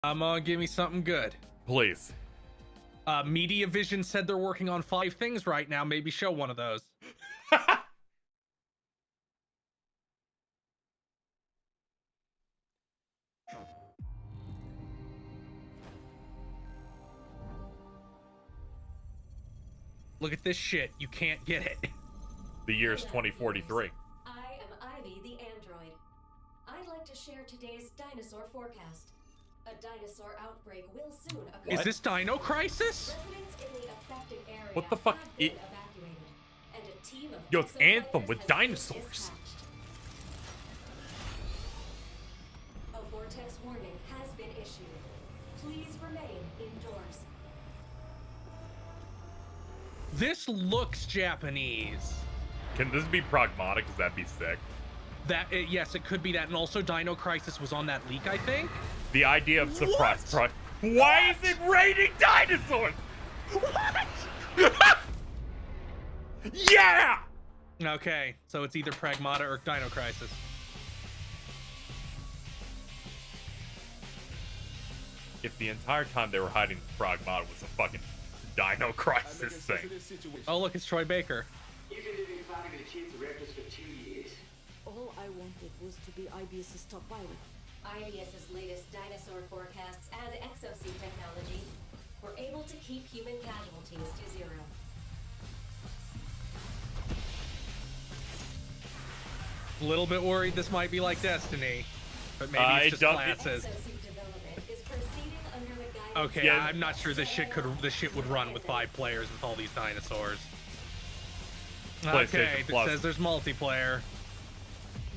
Give me something good. Please. Media Vision said they're working on 5 things right now. Maybe show one of those. Look at this shit. You can't get it. The year's 2043. I am Ivy, the android. I'd like to share today's dinosaur forecast. A dinosaur outbreak will soon occur. Is this Dino Crisis? Residents in the affected area What the fuck? have been evacuated, and a team of Yo, it's Anthem exofighters with has been dinosaurs. dispatched. A vortex warning has been issued. Please remain indoors. This looks Japanese. Can this be pragmatic? Because that'd be sick. Yes, it could be that. And also Dino Crisis was on that leak, I think. The idea of surprise. Why is it raining dinosaurs? What? Yeah! Okay, so it's either Pragmata or Dino Crisis. If the entire time they were hiding Pragmata was a fucking Dino Crisis thing. Oh, look, it's Troy Baker. You've been living farming the kids directors for 2 years. All I wanted was to be IBS's top pilot. IBS's latest dinosaur forecasts and exosuit technology were able to keep human casualties to 0. A little bit worried this might be like Destiny, but maybe it's just classes. Exosuit development is proceeding under the guidance Okay, Yeah. I'm not sure this shit would run with 5 players with all these dinosaurs. Okay, it Plus. says there's multiplayer.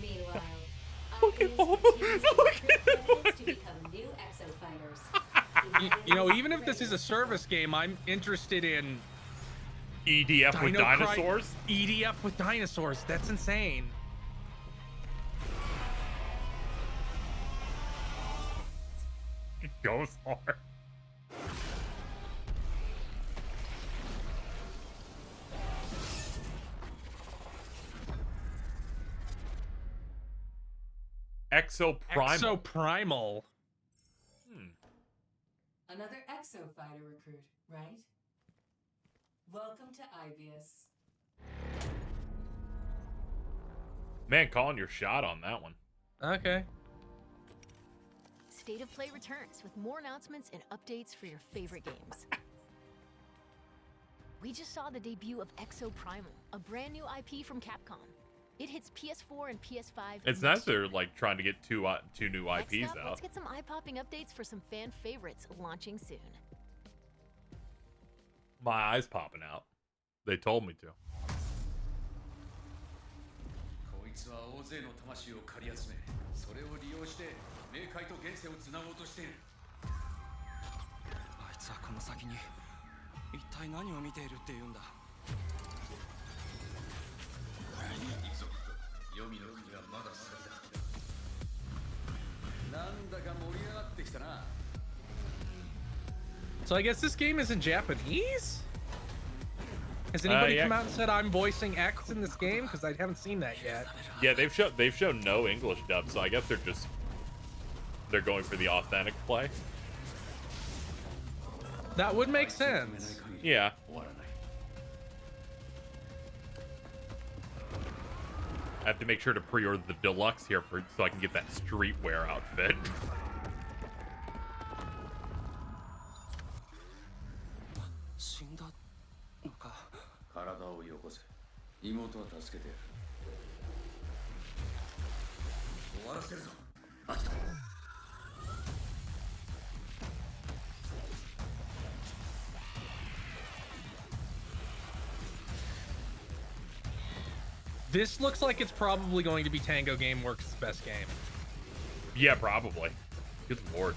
Meanwhile, Look at IBS all- continues to look recruit at all- candidates to become new exofighters. You know, even if this is a service game, I'm interested in EDF with Dino Cri- dinosaurs? EDF with dinosaurs. That's insane. It goes hard. Exoprimal. Exoprimal. Another exofighter recruit, right? Welcome to IBS. Man, calling your shot on that one. Okay. State of Play returns with more announcements and updates for your favorite games. We just saw the debut of Exoprimal, a brand new IP from Capcom. It hits PS4 and PS5. It's nice they're like trying to get two new Next IPs up, out. let's get some eye-popping updates for some fan favorites launching soon. My eyes popping out. They told me to. こいつは大勢の魂を借り集め、それを利用して冥界と現世をつなごうとしている。あいつはこの先に一体何を見ているっていうんだ。いいぞ。黄泉の国はまだ先だ。なんだか盛り上がってきたな。 So I guess this game is in Japanese? Has anybody yeah. come out and said I'm voicing X in this game? Because I haven't seen that yet. Yeah, they've shown no English dub, so I guess they're going for the authentic play. That would make sense. Yeah. I have to make sure to pre-order the deluxe here so I can get that streetwear outfit. 死んだのか。体をよこせ。妹は助けてやる。終わらせるぞ。秋田。 This looks like it's probably going to be Tango Gameworks' best game. Yeah, probably. Good lord.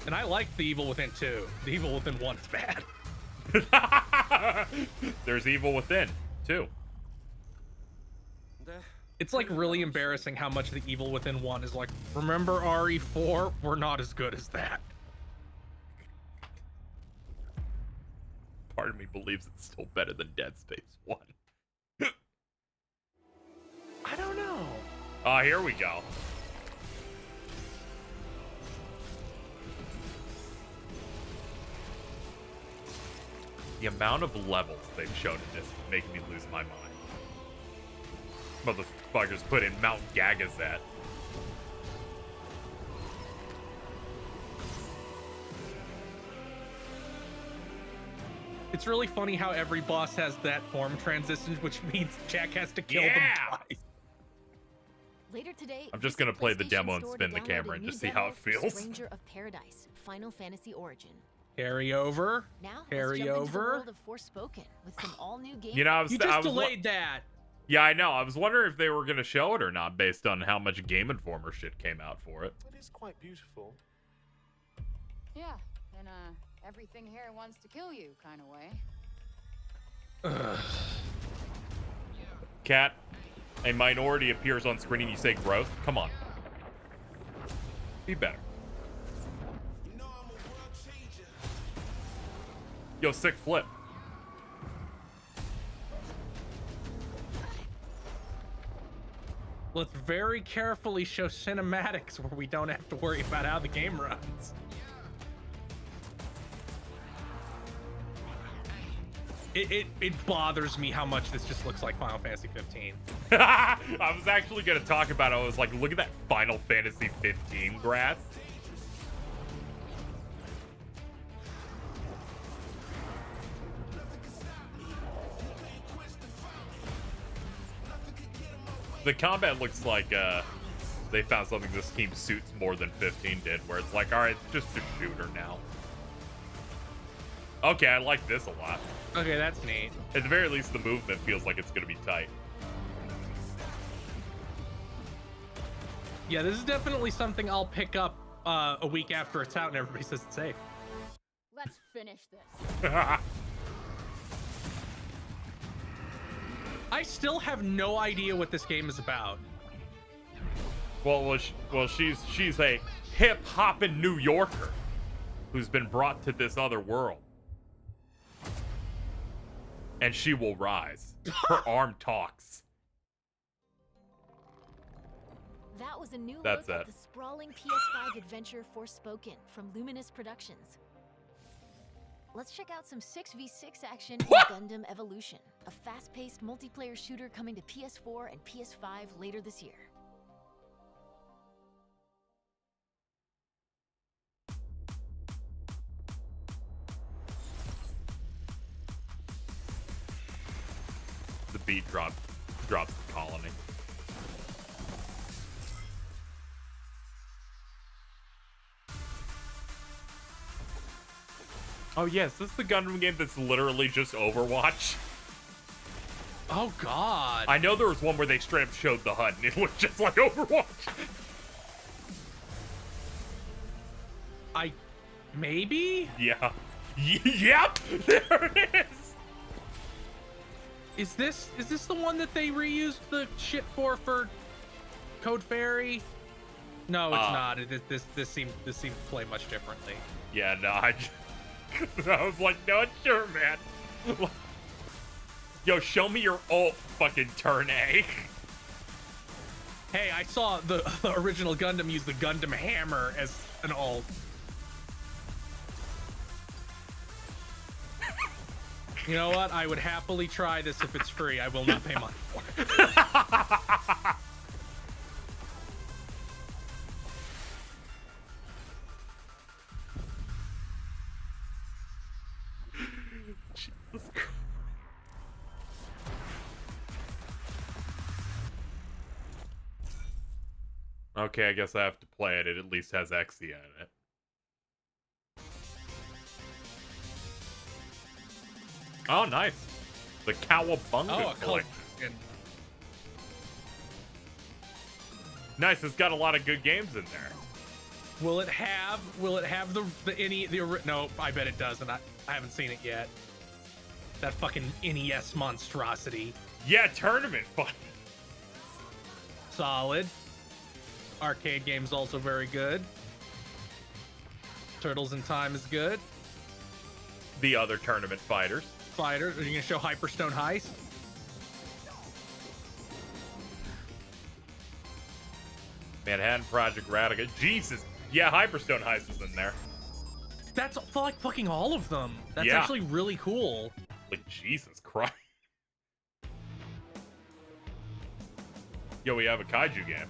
And I like The Evil Within 2. The Evil Within 1 is bad. There's Evil Within, too. It's like really embarrassing how much The Evil Within 1 is like, remember RE4? We're not as good as that. Part of me believes it's still better than Dead Space 1. I don't know. Here we go. The amount of levels they've shown in this make me lose my mind. Motherfuckers put in Mount Gagazet. It's really funny how every boss has that form transition, which means Jack has to kill them twice. Later today, I'm just gonna play the demo and spin the camera and just see how it feels. Stranger of Paradise, Final Fantasy Origin. Carry over. Now, Carry let's jump into the over. world of Forspoken with some all-new games. You know, I was You just delayed that. Yeah, I know. I was wondering if they were gonna show it or not, based on how much Game Informer shit came out for it. It is quite beautiful. Yeah, in a everything here wants to kill you kind of way. Cat, a minority appears on screen and you say growth? Come on. Be better. Yo, sick flip. Let's very carefully show cinematics where we don't have to worry about how the game runs. It bothers me how much this just looks like Final Fantasy 15. I was actually gonna talk about it. I was like, look at that Final Fantasy 15 grass. The combat looks like they found something this team suits more than 15 did, where it's like, all right, it's just a shooter now. Okay, I like this a lot. Okay, that's neat. At the very least, the movement feels like it's gonna be tight. Yeah, this is definitely something I'll pick up a week after it's out and everybody says it's safe. Let's finish this. I still have no idea what this game is about. Well, she's a hip hopping New Yorker who's been brought to this other world, and she will rise. Her arm talks. That was a new That's look at it. the sprawling PS5 adventure Forspoken from Luminous Productions. Let's check out some 6v6 action in Gundam Evolution, a fast-paced multiplayer shooter coming to PS4 and PS5 later this year. The beat drops the colony. Oh yes, this is the Gundam game that's literally just Overwatch. Oh god. I know there was one where they straight up showed the HUD and it looked just like Overwatch. Maybe? Yeah. Yep, there it is. Is this the one that they reused the shit for Code Fairy? No, it's not. This seems to play much differently. Yeah, no, I was like, no, sure, man. Yo, show me your ult, fucking turn A. Hey, I saw the original Gundam use the Gundam hammer as an ult. You know what? I would happily try this if it's free. I will not pay money for it. Jesus Christ. Okay, I guess I have to play it. It at least has Exia in it. Oh, nice. The Cowabunga collection. Nice. It's got a lot of good games in there. Will it have no, I bet it doesn't. I haven't seen it yet. That fucking NES monstrosity. Yeah, tournament fun. Solid. Arcade game's also very good. Turtles in Time is good. The other tournament fighters. Are you gonna show Hyperstone Heist? Manhattan Project Radica. Jesus. Yeah, Hyperstone Heist is in there. that's like fucking all of them. That's Yeah. actually really cool. Like, Jesus Christ. Yo, we have a kaiju game.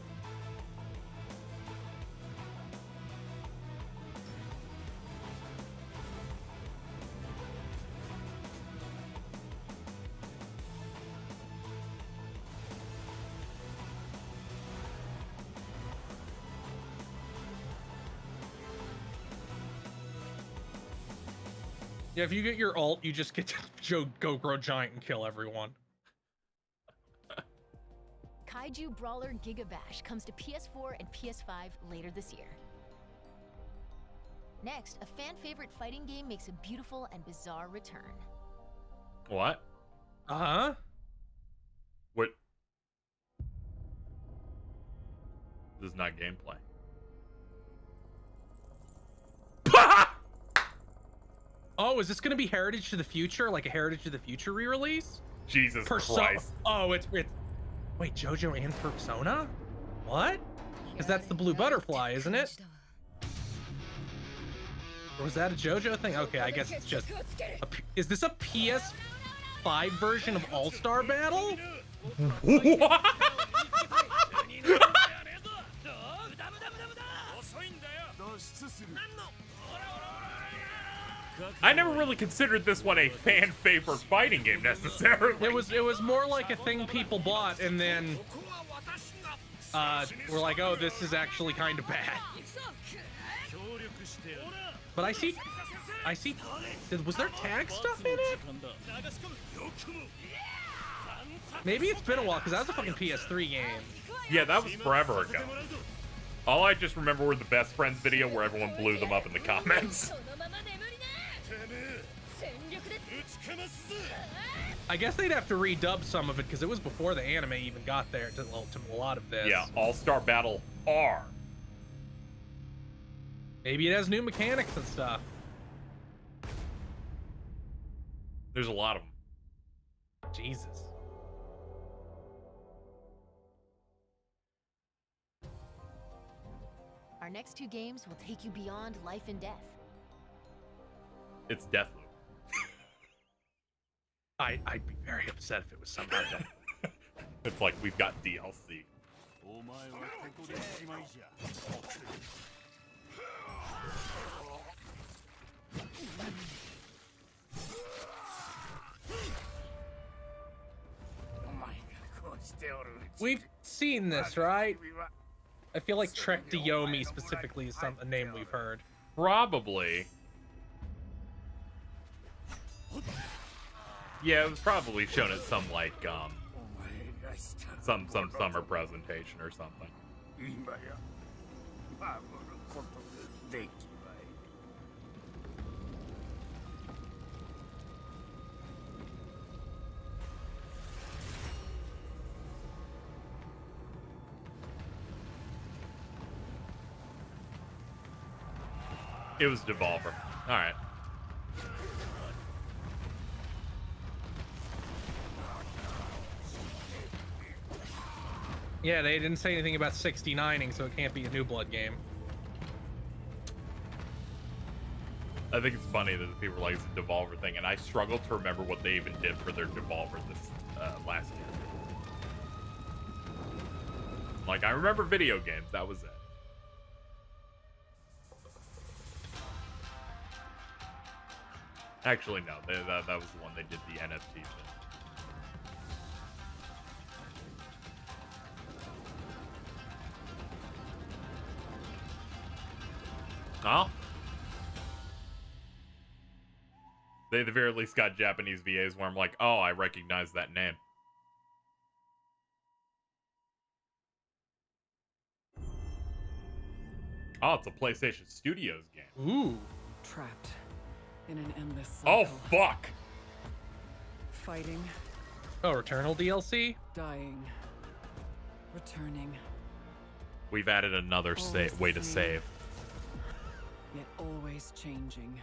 Yeah, if you get your ult, you just get to go grow giant and kill everyone. Kaiju Brawler Giga Bash comes to PS4 and PS5 later this year. Next, a fan favorite fighting game makes a beautiful and bizarre return. What? Uh-huh. What? This is not gameplay. Oh, is this gonna be Heritage to the Future, like a Heritage to the Future re-release? Jesus Christ. Oh, it's wait, Jojo and Persona? What? Because that's the blue butterfly, isn't it? Or was that a Jojo thing? Okay, I guess it's just. Is this a PS5 version of All-Star Battle? What? I never really considered this one a fan favorite fighting game necessarily. It was more like a thing people bought and then we're like, oh, this is actually kind of bad. But I see, was there tag stuff in it? Maybe it's been a while because that was a fucking PS3 game. Yeah, that was forever ago. All I just remember were the best friends video where everyone blew them up in the comments. I guess they'd have to redub some of it because it was before the anime even got there to a lot of this. Yeah, All-Star Battle R. Maybe it has new mechanics and stuff. There's a lot of them. Jesus. Our next two games will take you beyond life and death. It's Deathloop. I'd be very upset if it was somehow done. It's like we've got DLC. We've seen this, right? I feel like Trek to Yomi specifically is a name we've heard. Probably. Yeah, it was probably shown at some like some summer presentation or something. It was Devolver. All right. Yeah, they didn't say anything about 69ing, so it can't be a New Blood game. I think it's funny that people are like, it's a Devolver thing, and I struggle to remember what they even did for their Devolver this last year. Like, I remember video games, that was it. Actually, no, that was the one they did the NFT thing. Huh? They at the very least got Japanese VAs where I'm like, oh, I recognize that name. Oh, it's a PlayStation Studios game. Ooh. Trapped in an endless Oh, cycle. fuck. Fighting. Oh, Returnal DLC? Dying. Returning. We've added another way to save. Yet always changing.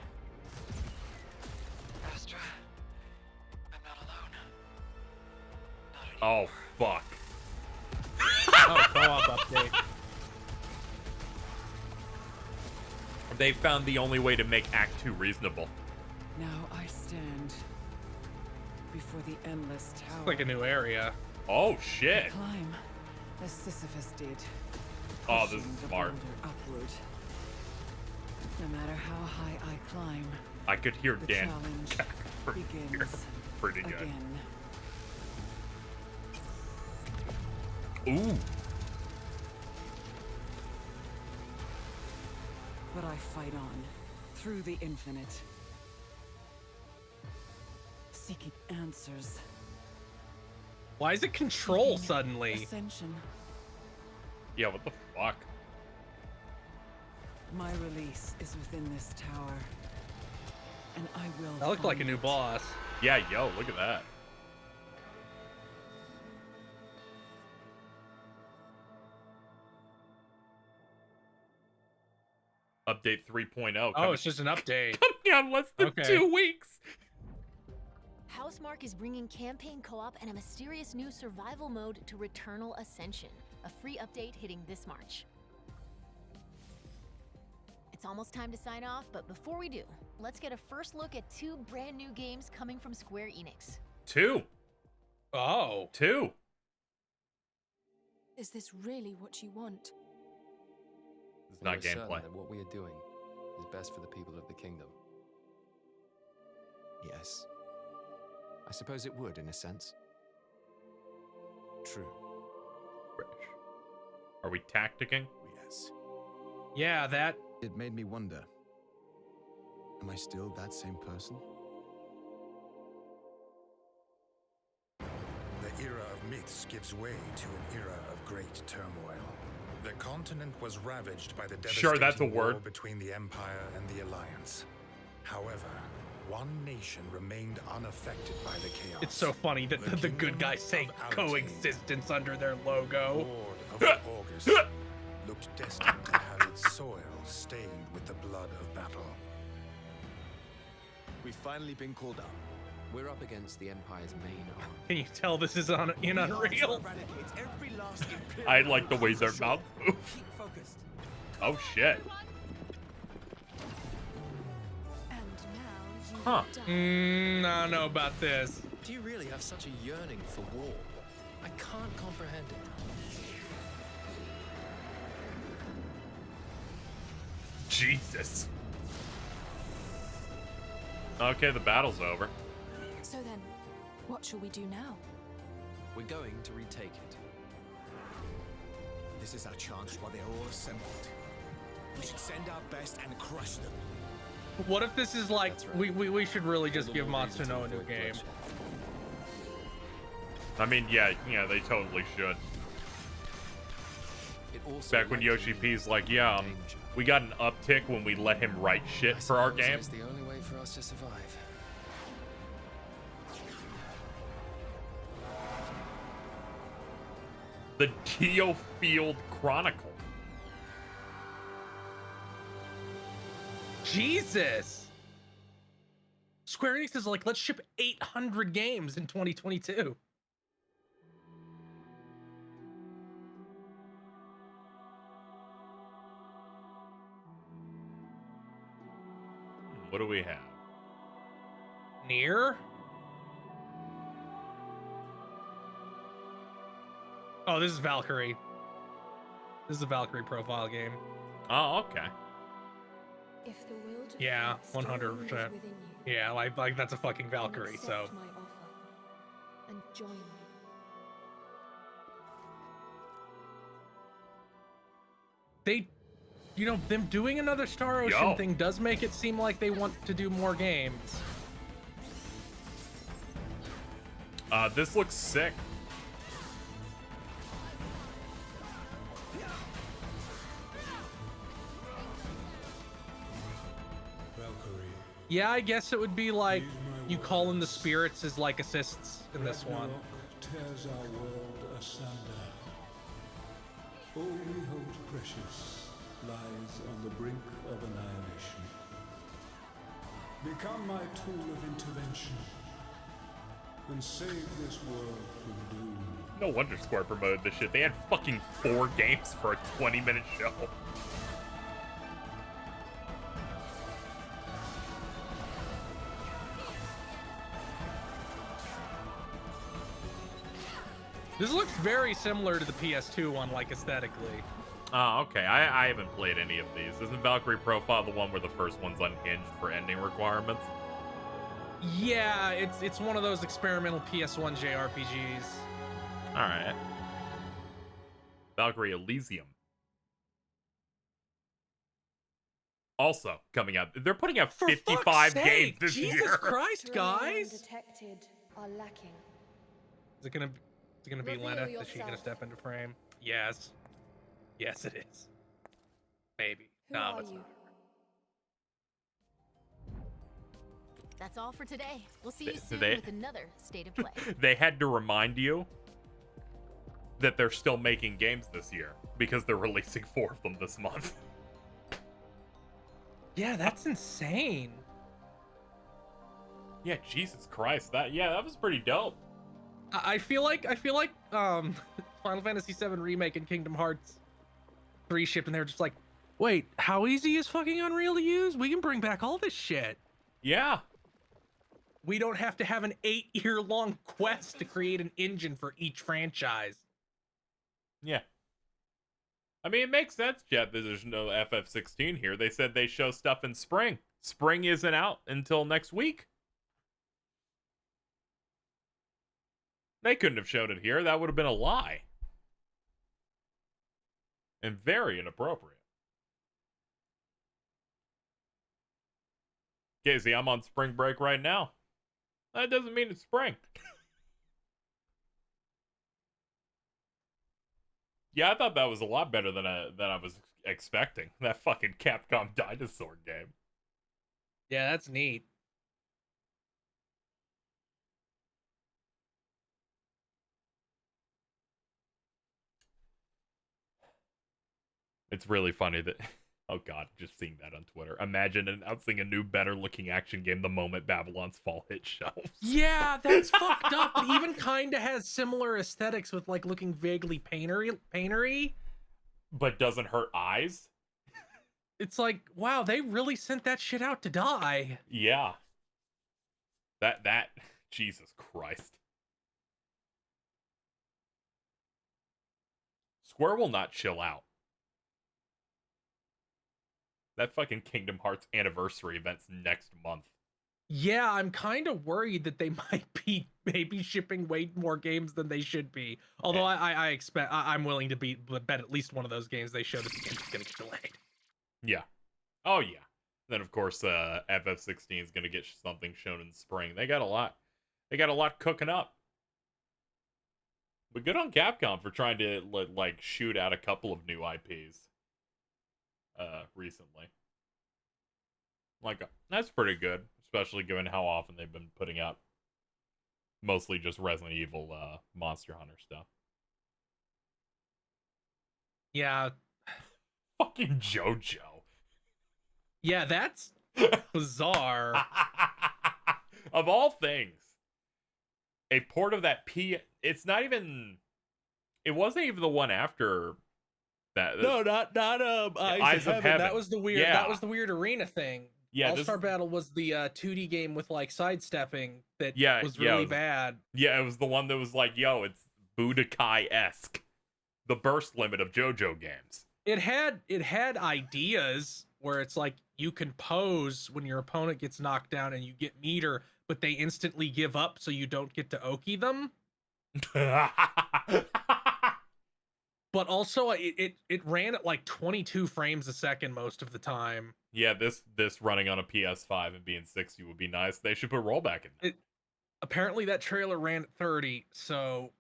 Astra, I'm not alone. Oh, fuck. Oh, co-op update. They found the only way to make Act 2 reasonable. Now I stand before the endless tower. It's like a new area. Oh shit. Climb as Sisyphus did. Oh, this is pushing the smart. boulder upward. No matter how high I climb, I could hear the Dan challenge begins pretty good. again. Ooh. But I fight on through the infinite, seeking answers. Why is it control suddenly? Ascension. Yeah, what the fuck? My release is within this tower, and I will. That looked like a find new it. boss. Yeah, yo, look at that. Update 3.0. Oh, it's just an update. Coming out in less than 2 weeks. Housemarque is bringing campaign co-op and a mysterious new survival mode to Returnal Ascension, a free update hitting this March. It's almost time to sign off, but before we do, let's get a first look at 2 brand new games coming from Square-Enix. 2. Oh. 2. Is this really what you want? It's not We're certain gameplay. that what we are doing is best for the people of the kingdom. Yes. I suppose it would, in a sense. True. Are we tacticking? Yes. Yeah, that. It made me wonder. Am I still that same person? The era of myths gives way to an era of great turmoil. The continent was ravaged by the Sure, that's a devastating war word. between the Empire and the Alliance. However, one nation remained unaffected by the chaos. It's so funny that the good guys say coexistence under their logo. Lord of the August looked destined to have its soil stained with the blood of battle. We've finally been called up. We're up against the Empire's main army. Can you tell this is in Unreal? I like the way their mouth moves. Oh shit. Huh. I don't know about this. Do you really have such a yearning for war? I can't comprehend it. Jesus. Okay, the battle's over. So then, what shall we do now? We're going to retake it. This is our chance while they're all assembled. We should send our best and crush them. What if this is like we should really just give Matsuno a new game? I mean, yeah, they totally should. Back when Yoshi P's like, yeah, we got an uptick when we let him write shit for our game. It's the only way for us to survive. The Geofield Chronicle. Jesus. Square Enix is like, let's ship 800 games in 2022. What do we have? Nier? Oh, this is Valkyrie. This is a Valkyrie profile game. Oh, okay. If the will to Yeah, fight still 100%. lingers within you, Yeah, like that's a fucking then Valkyrie, so. accept my offer and join me. They, them doing another Star Ocean Yo. thing does make it seem like they want to do more games. This looks sick. Yeah, I guess it would be like you call in the spirits as like assists in this one. Tears our world asunder. All we hold precious lies on the brink of annihilation. Become my tool of intervention and save this world from doom. No wonder Square promoted this shit. They had fucking 4 games for a 20-minute show. This looks very similar to the PS2 one, like aesthetically. Oh, okay. I haven't played any of these. Isn't Valkyrie Profile the one where the first one's unhinged for ending requirements? Yeah, it's one of those experimental PS1 JRPGs. All right. Valkyrie Elysium. Also coming out. They're putting out 55 games this Jesus year. Jesus Christ, guys! Detected are lacking. Is it gonna be Reveal Lena? Is she yourself. gonna step into frame? Yes. Yes, it is. Maybe. Who No, are it's you? not. That's all for today. We'll see you Th- soon they- with another State of Play. They had to remind you that they're still making games this year because they're releasing 4 of them this month. Yeah, that's insane. Yeah, Jesus Christ. That was pretty dope. I feel like Final Fantasy VII Remake and Kingdom Hearts 3 shipped, and they were just like, wait, how easy is fucking Unreal to use? We can bring back all this shit. Yeah. We don't have to have an 8-year-long quest to create an engine for each franchise. Yeah. I mean, it makes sense, Jeff. There's no FF16 here. They said they show stuff in spring. Spring isn't out until next week. They couldn't have showed it here. That would have been a lie. And very inappropriate. Casey, I'm on spring break right now. That doesn't mean it's spring. Yeah, I thought that was a lot better than I was expecting. That fucking Capcom dinosaur game. Yeah, that's neat. It's really funny that... Oh god, just seeing that on Twitter. Imagine announcing a new, better-looking action game the moment Babylon's Fall hits shelves. Yeah, that's fucked up. It even kind of has similar aesthetics with like looking vaguely paintery. But doesn't hurt eyes? It's like, wow, they really sent that shit out to die. Yeah. That... Jesus Christ. Square will not chill out. That fucking Kingdom Hearts anniversary event's next month. Yeah, I'm kind of worried that they might be maybe shipping way more games than they should be. Although I expect I'm willing to bet at least one of those games they showed us is going to get delayed. Yeah. Oh yeah. Then of course FF16 is going to get something shown in spring. They got a lot. They got a lot cooking up. But good on Capcom for trying to like shoot out a couple of new IPs. Recently. Like, that's pretty good, especially given how often they've been putting out mostly just Resident Evil Monster Hunter stuff. Yeah. Fucking Jojo. Yeah, that's bizarre. Of all things, a port of that it's not even, it wasn't even the one after that. No, not Eyes of Heaven. That was the weird. Yeah. That was the weird arena thing. Yeah, All-Star Battle was the 2D game with like sidestepping that was it really was, bad. Yeah, it was the one that was like, yo, it's Budokai-esque, the burst limit of JoJo games. It had ideas where it's like you can pose when your opponent gets knocked down and you get meter, but they instantly give up, so you don't get to Oki them. But also, it ran at like 22 frames a second most of the time. Yeah, this running on a PS5 and being 60 would be nice. They should put rollback in that. Apparently, that trailer ran at 30, so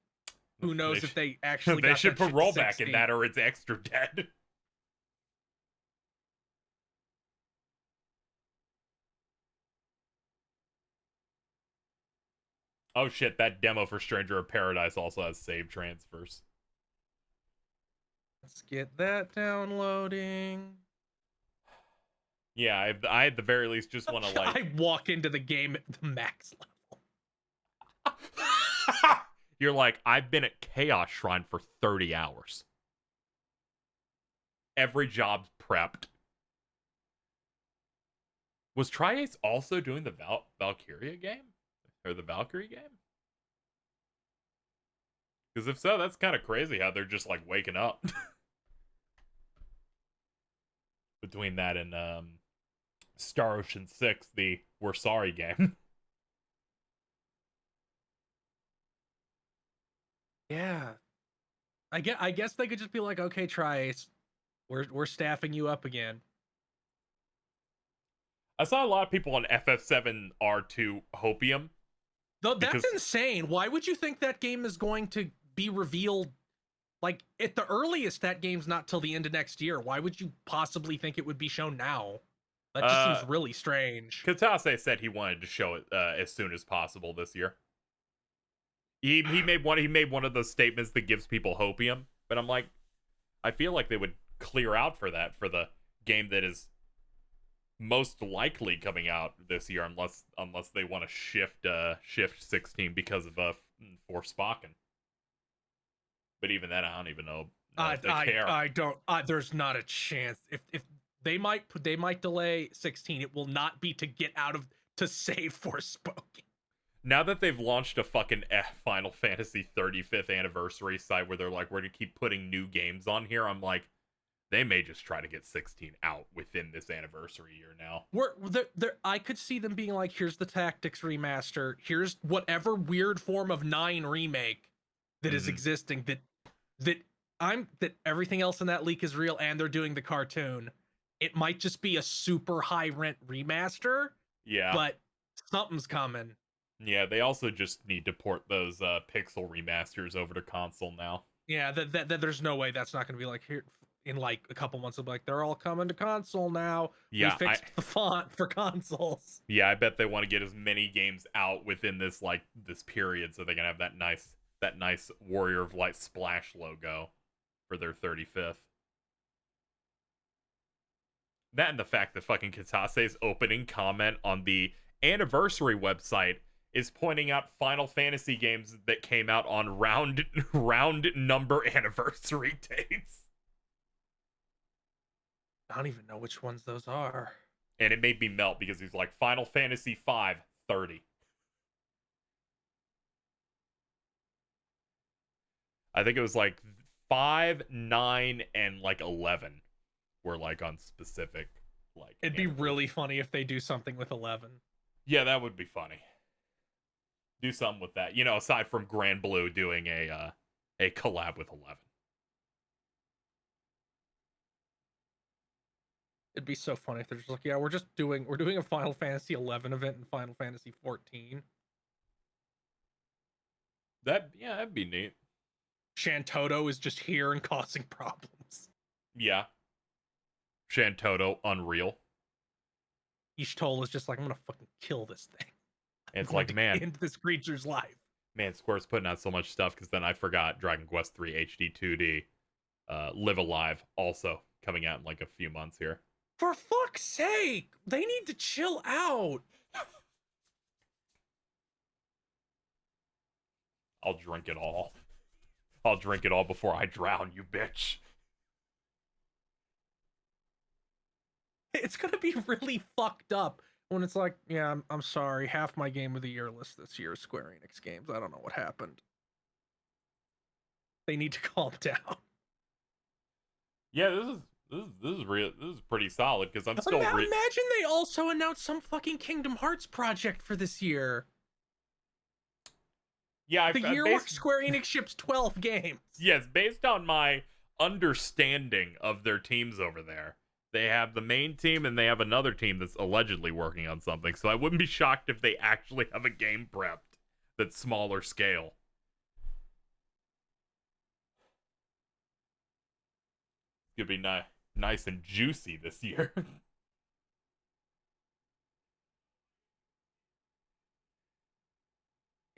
who knows if they actually they got should that put shit to rollback 60. in that, or it's extra dead. Oh shit, that demo for Stranger of Paradise also has save transfers. Let's get that downloading. Yeah, I at the very least just want to like... I walk into the game at the max level. You're like, I've been at Chaos Shrine for 30 hours. Every job's prepped. Was Tri-Ace also doing the Valkyria game? Or the Valkyrie game? Because if so, that's kind of crazy how they're just like waking up. Between that and Star Ocean 6, the We're Sorry game. Yeah. I guess they could just be like, okay, Trice, we're staffing you up again. I saw a lot of people on FF7 R2 Hopium. Though that's insane. Why would you think that game is going to be revealed? Like, at the earliest, that game's not till the end of next year. Why would you possibly think it would be shown now? That just seems really strange. Katase said he wanted to show it as soon as possible this year. He made one of those statements that gives people hopium, but I'm like, I feel like they would clear out for that for the game that is most likely coming out this year, unless they want to shift 16 because of Forspoken. But even then, I don't even know if they care. I don't. There's not a chance. If they might delay 16, it will not be to save Forspoken. Now that they've launched a fucking Final Fantasy 35th anniversary site where they're like, we're gonna keep putting new games on here, I'm like, they may just try to get 16 out within this anniversary year now. I could see them being like, here's the Tactics remaster, here's whatever weird form of 9 remake that is existing, that everything else in that leak is real, and they're doing the cartoon. It might just be a super high rent remaster. Yeah. But something's coming. Yeah, they also just need to port those pixel remasters over to console now. Yeah, that there's no way that's not going to be like here in like a couple months. Of like, they're all coming to console now. Yeah, we fixed the font for consoles. Yeah, I bet they want to get as many games out within this period, so they can have that nice Warrior of Light splash logo for their 35th. That and the fact that fucking Katase's opening comment on the anniversary website is pointing out Final Fantasy games that came out on round number anniversary dates. I don't even know which ones those are. And it made me melt because he's like, Final Fantasy 5, 30. I think it was like 5, 9, and like 11 were like on specific like. It'd be really funny if they do something with 11. Yeah, that would be funny. Do something with that. You know, aside from Grand Blue doing a collab with 11. It'd be so funny if they're just like, yeah, we're doing a Final Fantasy 11 event and Final Fantasy 14. That'd be neat. Shantoto is just here and causing problems. Yeah. Shantoto, Unreal. Ishtola is just like, I'm gonna fucking kill this thing. It's like, man, end this creature's life. Man, Square's putting out so much stuff because then I forgot Dragon Quest 3 HD 2D, Live Alive also coming out in like a few months here. For fuck's sake, they need to chill out. I'll drink it all. I'll drink it all before I drown, you bitch. It's gonna be really fucked up when it's like, yeah, I'm sorry, half my game of the year list this year is Square-Enix Games. I don't know what happened. They need to calm down. Yeah, this is real. This is pretty solid because I'm still. Imagine they also announced some fucking Kingdom Hearts project for this year. Yeah, the year where Square Enix ships 12 games. Yes, based on my understanding of their teams over there, they have the main team and they have another team that's allegedly working on something. So I wouldn't be shocked if they actually have a game prepped that's smaller scale. It's gonna be nice and juicy this year.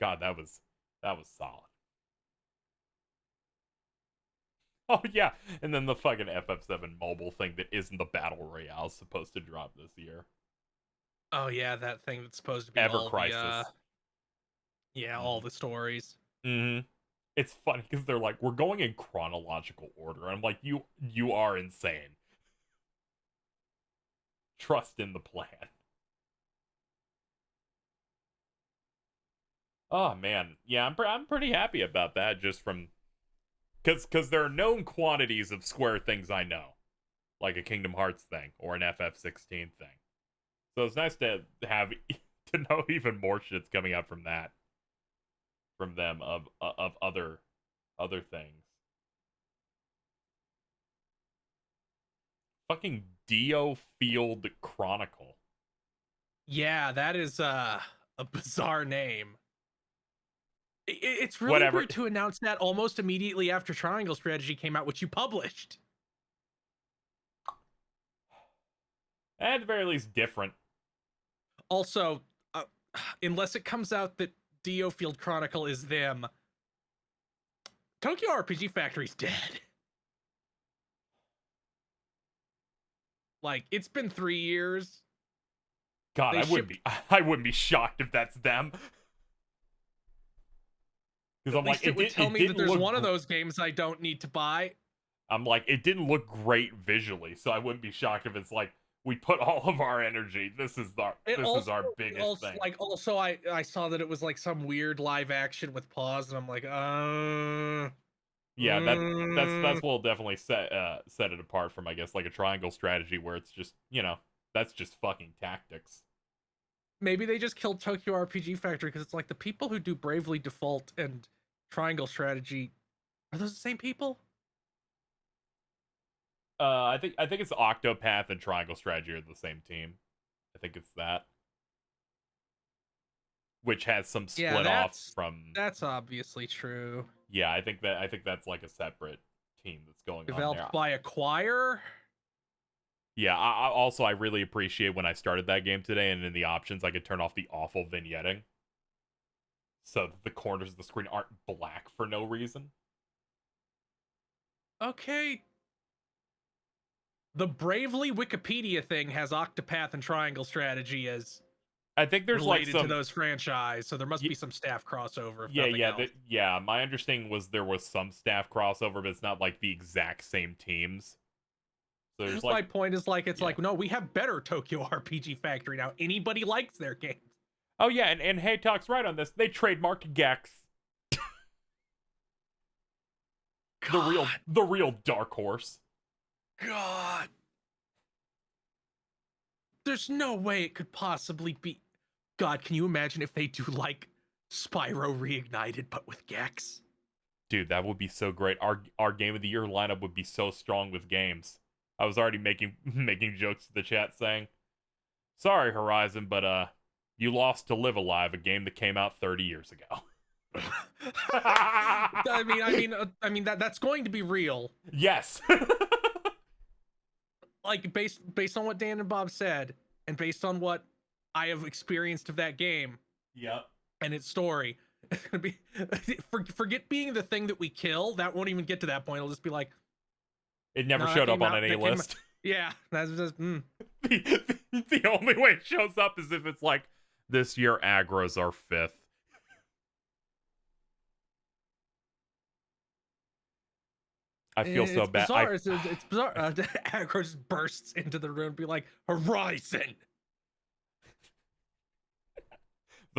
God, that was solid. Oh yeah, and then the fucking FF7 mobile thing that isn't the Battle Royale is supposed to drop this year. Oh yeah, that thing that's supposed to be Ever all Crisis. All the stories. Mm-hmm. It's funny because they're like, we're going in chronological order. I'm like, you are insane. Trust in the plan. Oh man, yeah, I'm pretty happy about that. Just from because there are known quantities of Square things I know, like a Kingdom Hearts thing or an FF16 thing. So it's nice to have to know even more shit's coming out from that, from them of other things. Fucking Dio Field Chronicle. Yeah, that is a bizarre name. It's really Whatever. weird to announce that almost immediately after Triangle Strategy came out, which you published. At the very least, different. Also, unless it comes out that Dio Field Chronicle is them, Tokyo RPG Factory's dead. Like, it's been 3 years. God, I wouldn't be shocked if that's them. Because I'm like, it would tell me that there's one of those games I don't need to buy. I'm like, it didn't look great visually, so I wouldn't be shocked if it's like, we put all of our energy. This is our biggest thing. Like, also, I saw that it was like some weird live action with pause, and I'm like, yeah, that's what will definitely set it apart from, I guess, like a Triangle Strategy where it's just, you know, that's just fucking tactics. Maybe they just killed Tokyo RPG Factory because it's like the people who do Bravely Default and Triangle Strategy, are those the same people? I think it's Octopath and Triangle Strategy are the same team. I think it's that, which has some split offs from. That's obviously true. Yeah, I think that's like a separate team that's going on there. Developed by Acquire. Yeah, I really appreciate when I started that game today, and in the options I could turn off the awful vignetting, so that the corners of the screen aren't black for no reason. Okay. The Bravely Wikipedia thing has Octopath and Triangle Strategy as I think there's related like some to those franchise, so there must be some staff crossover. Yeah. My understanding was there was some staff crossover, but it's not like the exact same teams. So there's my point is like it's like no, we have better Tokyo RPG Factory now. Anybody likes their games. Oh yeah, and Hey Talk's right on this. They trademarked Gex. the real dark horse. God. There's no way it could possibly be. God, can you imagine if they do like Spyro Reignited but with Gex? Dude, that would be so great. Our Game of the Year lineup would be so strong with games. I was already making jokes to the chat saying, "Sorry, Horizon, but you lost to Live Alive, a game that came out 30 years ago." I mean that's going to be real. Yes. Like based on what Dan and Bob said, and based on what I have experienced of that game, and its story, it's gonna be forget being the thing that we kill. That won't even get to that point. It'll just be like it never showed up on any list. Yeah, that's just the only way it shows up is if it's like this year aggro's our 5th. I feel so bad. Bizarre. It's bizarre. Aggro just bursts into the room and be like, Horizon!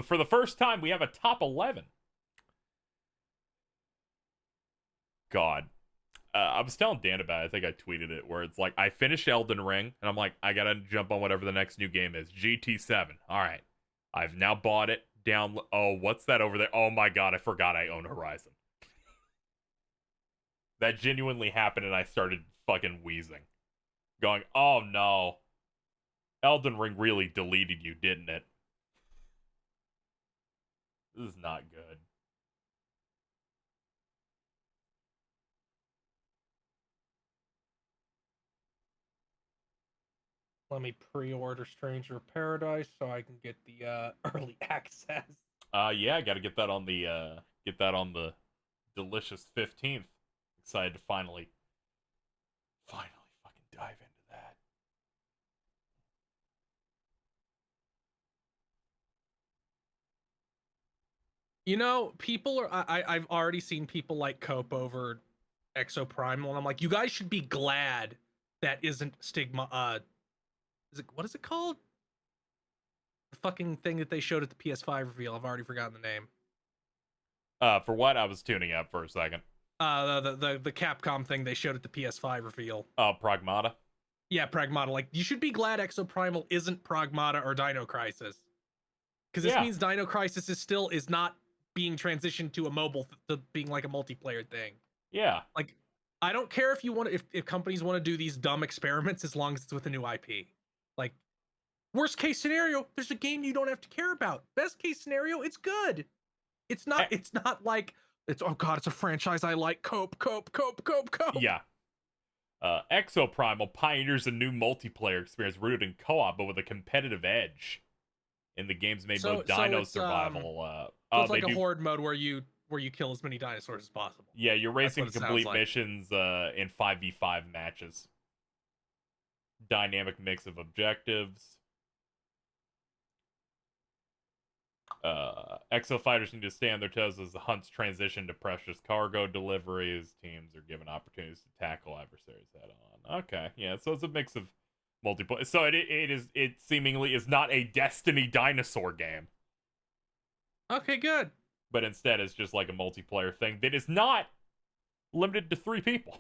For the first time, we have a top 11. God. I was telling Dan about it. I think I tweeted it, where it's like, I finished Elden Ring, and I'm like, I gotta jump on whatever the next new game is. GT7. Alright. I've now bought it. Oh, what's that over there? Oh my god, I forgot I own Horizon. That genuinely happened, and I started fucking wheezing. Going, oh no. Elden Ring really deleted you, didn't it? This is not good. Let me pre-order Stranger of Paradise so I can get the early access. Yeah, I gotta get that on the delicious 15th. Excited to finally fucking dive into that. You know, people are. I've already seen people like cope over Exo Primal, and I'm like, you guys should be glad that isn't Stigma. What is it called? The fucking thing that they showed at the PS5 reveal. I've already forgotten the name. For what? I was tuning out for a second. The Capcom thing they showed at the PS5 reveal. Pragmata. Yeah, Pragmata. Like, you should be glad Exoprimal isn't Pragmata or Dino Crisis, because this means Dino Crisis is not being transitioned to a mobile to being like a multiplayer thing. Yeah. Like, I don't care if you want to, if companies want to do these dumb experiments as long as it's with a new IP. Like, worst case scenario, there's a game you don't have to care about. Best case scenario, it's good. It's not like it's, oh god, it's a franchise I like. Cope. Yeah. Exoprimal pioneers a new multiplayer experience rooted in co-op, but with a competitive edge. In the game's made mode, Dino Survival. So it's like a horde mode where you kill as many dinosaurs as possible. Yeah, you're racing to complete missions in 5v5 matches. Dynamic mix of objectives. Exo fighters need to stay on their toes as the hunts transition to precious cargo deliveries. Teams are given opportunities to tackle adversaries head on. Okay, yeah, so it's a mix of multiplayer. So it seemingly is not a Destiny dinosaur game. Okay, good. But instead it's just like a multiplayer thing that is not limited to 3 people.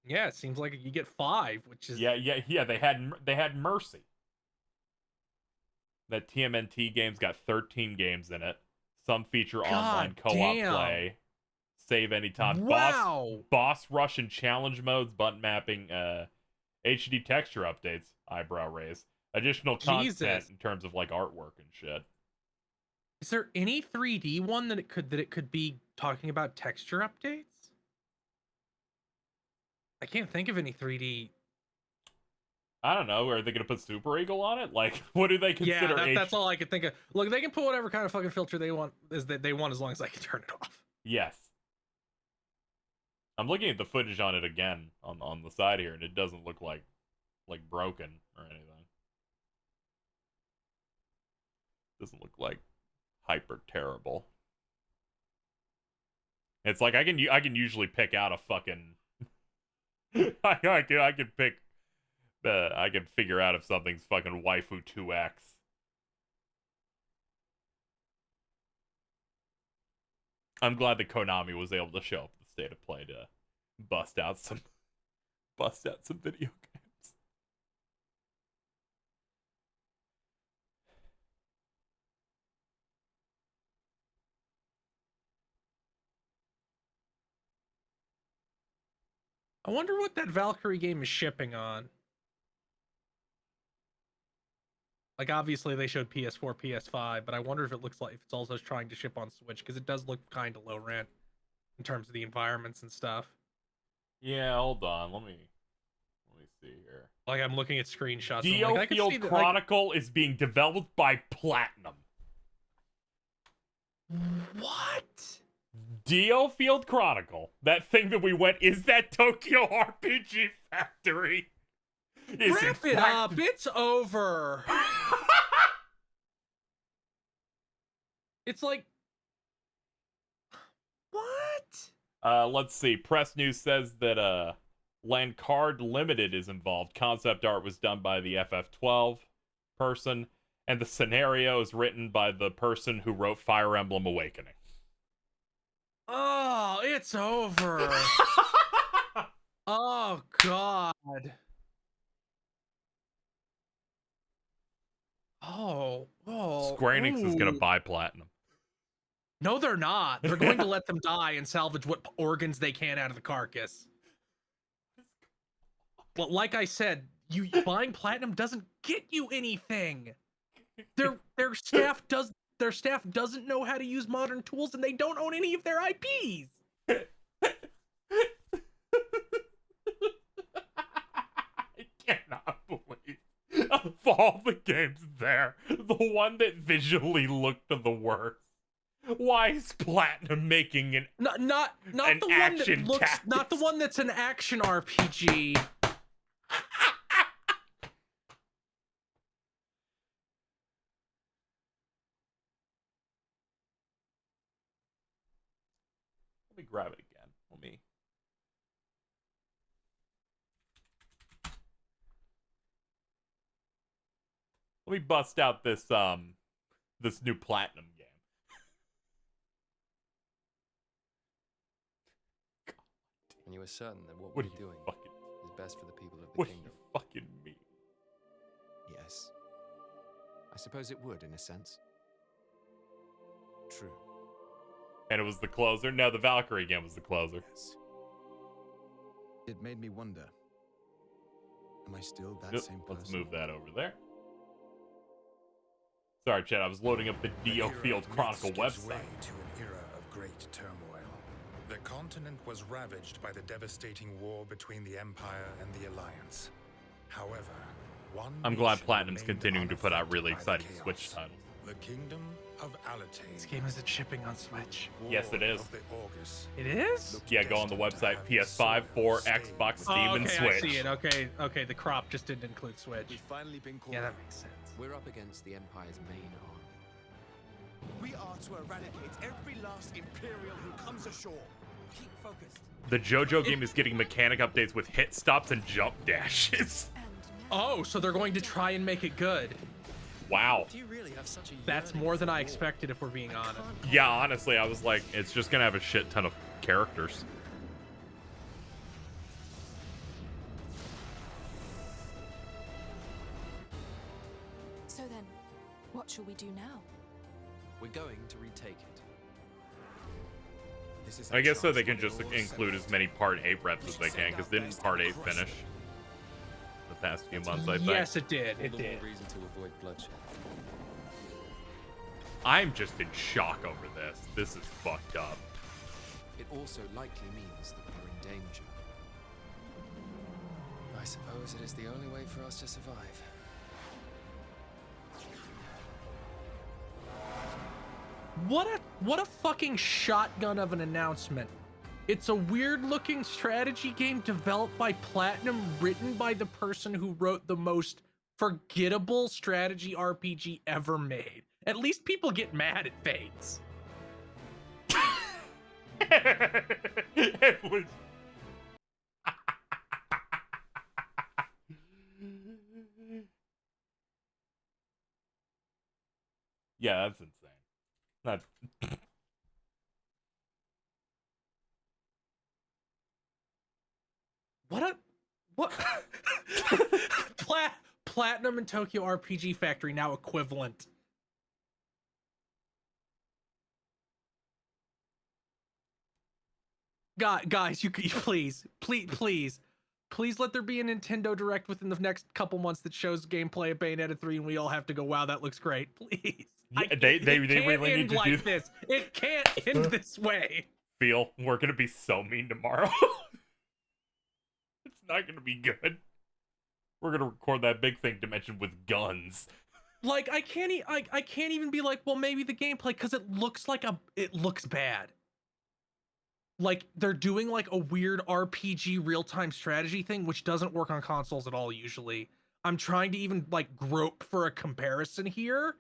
Yeah, it seems like you get 5, which is yeah. They had Mercy. That TMNT game's got 13 games in it. Some feature online co-op play. Save anytime. Wow. Boss rush and challenge modes, button mapping, HD texture updates, eyebrow raise. Additional content in terms of like artwork and shit. Is there any 3D one that it could be talking about texture updates? I can't think of any 3D. I don't know. Are they gonna put Super Eagle on it? Like, what do they consider? Yeah, that's all I could think of. Look, they can put whatever kind of fucking filter they want as long as I can turn it off. Yes. I'm looking at the footage on it again on the side here, and it doesn't look like broken or anything. Doesn't look like hyper terrible. It's like I can usually pick out a fucking I can figure out if something's fucking waifu 2x. I'm glad that Konami was able to show up at the State of Play to bust out some video games. I wonder what that Valkyrie game is shipping on. Like, obviously they showed PS4, PS5, but I wonder if it looks like if it's also trying to ship on Switch, because it does look kind of low rent in terms of the environments and stuff. Yeah, hold on. Let me see here. Like, I'm looking at screenshots. DioField Chronicle is being developed by Platinum. What? DioField Chronicle, that thing that we went, is that Tokyo RPG Factory? Wrap it up. It's over. It's like, what? Let's see. Press News says that Lancard Limited is involved. Concept art was done by the FF12 person, and the scenario is written by the person who wrote Fire Emblem Awakening. Oh, it's over. Oh, God. Oh. Square-Enix is going to buy Platinum. No, they're not. They're going to let them die and salvage what organs they can out of the carcass. But like I said, you buying Platinum doesn't get you anything. Their staff doesn't know how to use modern tools, and they don't own any of their IPs. I cannot believe of all the games there, the one that visually looked the worst. Why is Platinum making an not the one that looks tactics? Not the one that's an action RPG. Let me grab it again. Let me bust out this This new Platinum game. And you were certain that what What we're do you doing fucking- is best for the people of the What do kingdom. you fucking mean? Yes. I suppose it would, in a sense. True. And it was the closer? No, the Valkyrie game was the closer. Yes. It made me wonder. Am I still that Yep, same person? let's move that over there. Sorry, Chad, I was loading up the Dio Field Chronicle gives way website. to an era of great turmoil. The continent was ravaged by the devastating war between the Empire and the Alliance. However, one I'm glad nation Platinum's remained continuing to put out really unaffected by exciting the Switch chaos. titles. The Kingdom of Alatane. This game isn't shipping on Switch. Yes, it is. Of the August. It is? Yeah, go on the website. PS5, 4, Xbox, Steam, Oh, and okay, Switch. I see it. Okay, the crop just didn't include Switch. We've finally been called Yeah, that out. makes sense. We're up against the Empire's main army. We are to eradicate every last Imperial who comes ashore. Keep focused. The Jojo game is getting mechanic updates with hit stops and jump dashes. Oh, so they're going to try and make it good. Wow. Do you really have such a That's more than I expected, if we're being honest. Yeah, honestly, I was like, it's just gonna have a shit ton of characters. So then, what shall we do now? We're going to retake it. This is I our guess so chance they to can get just all include settled. as many Part 8 reps as they can, because didn't Part 8 finish the past few months, I think? Yes, it did. All It the did. more reason to avoid bloodshed. I'm just in shock over this. This is fucked up. It also likely means that we're in danger. I suppose it is the only way for us to survive. What a fucking shotgun of an announcement. It's a weird-looking strategy game developed by Platinum, written by the person who wrote the most forgettable strategy RPG ever made. At least people get mad at Fates. It was... Yeah, that's insane. That's... What Platinum and Tokyo RPG Factory now equivalent. Guys, you please let there be a Nintendo Direct within the next couple months that shows gameplay of Bayonetta 3 and we all have to go, wow, that looks great. Please. Yeah, they really need to do this. It can't end this way. Feel we're gonna be so mean tomorrow. It's not gonna be good. We're gonna record that big thing dimension with guns. Like I can't even be like, well, maybe the gameplay, because it looks bad. Like they're doing like a weird RPG real-time strategy thing, which doesn't work on consoles at all usually. I'm trying to even like grope for a comparison here.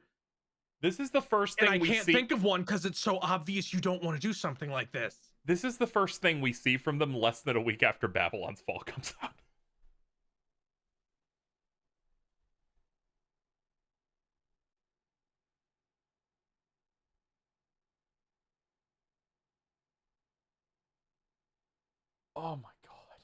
This is the first thing and I we can't see. think of one because it's so obvious you don't want to do something like this. This is the first thing we see from them less than a week after Babylon's Fall comes out. Oh my god.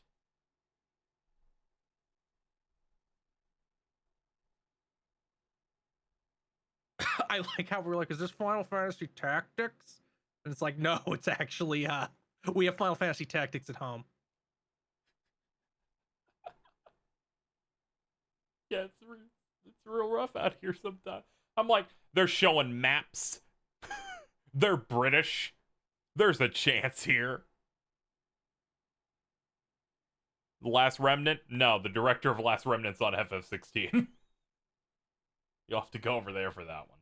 I like how we're like, is this Final Fantasy Tactics? And it's like, no, it's actually we have Final Fantasy Tactics at home. Yeah, it's real rough out here sometimes. I'm like, they're showing maps. They're British. There's a chance here. The Last Remnant? No, the director of Last Remnant's on FF16. You'll have to go over there for that one.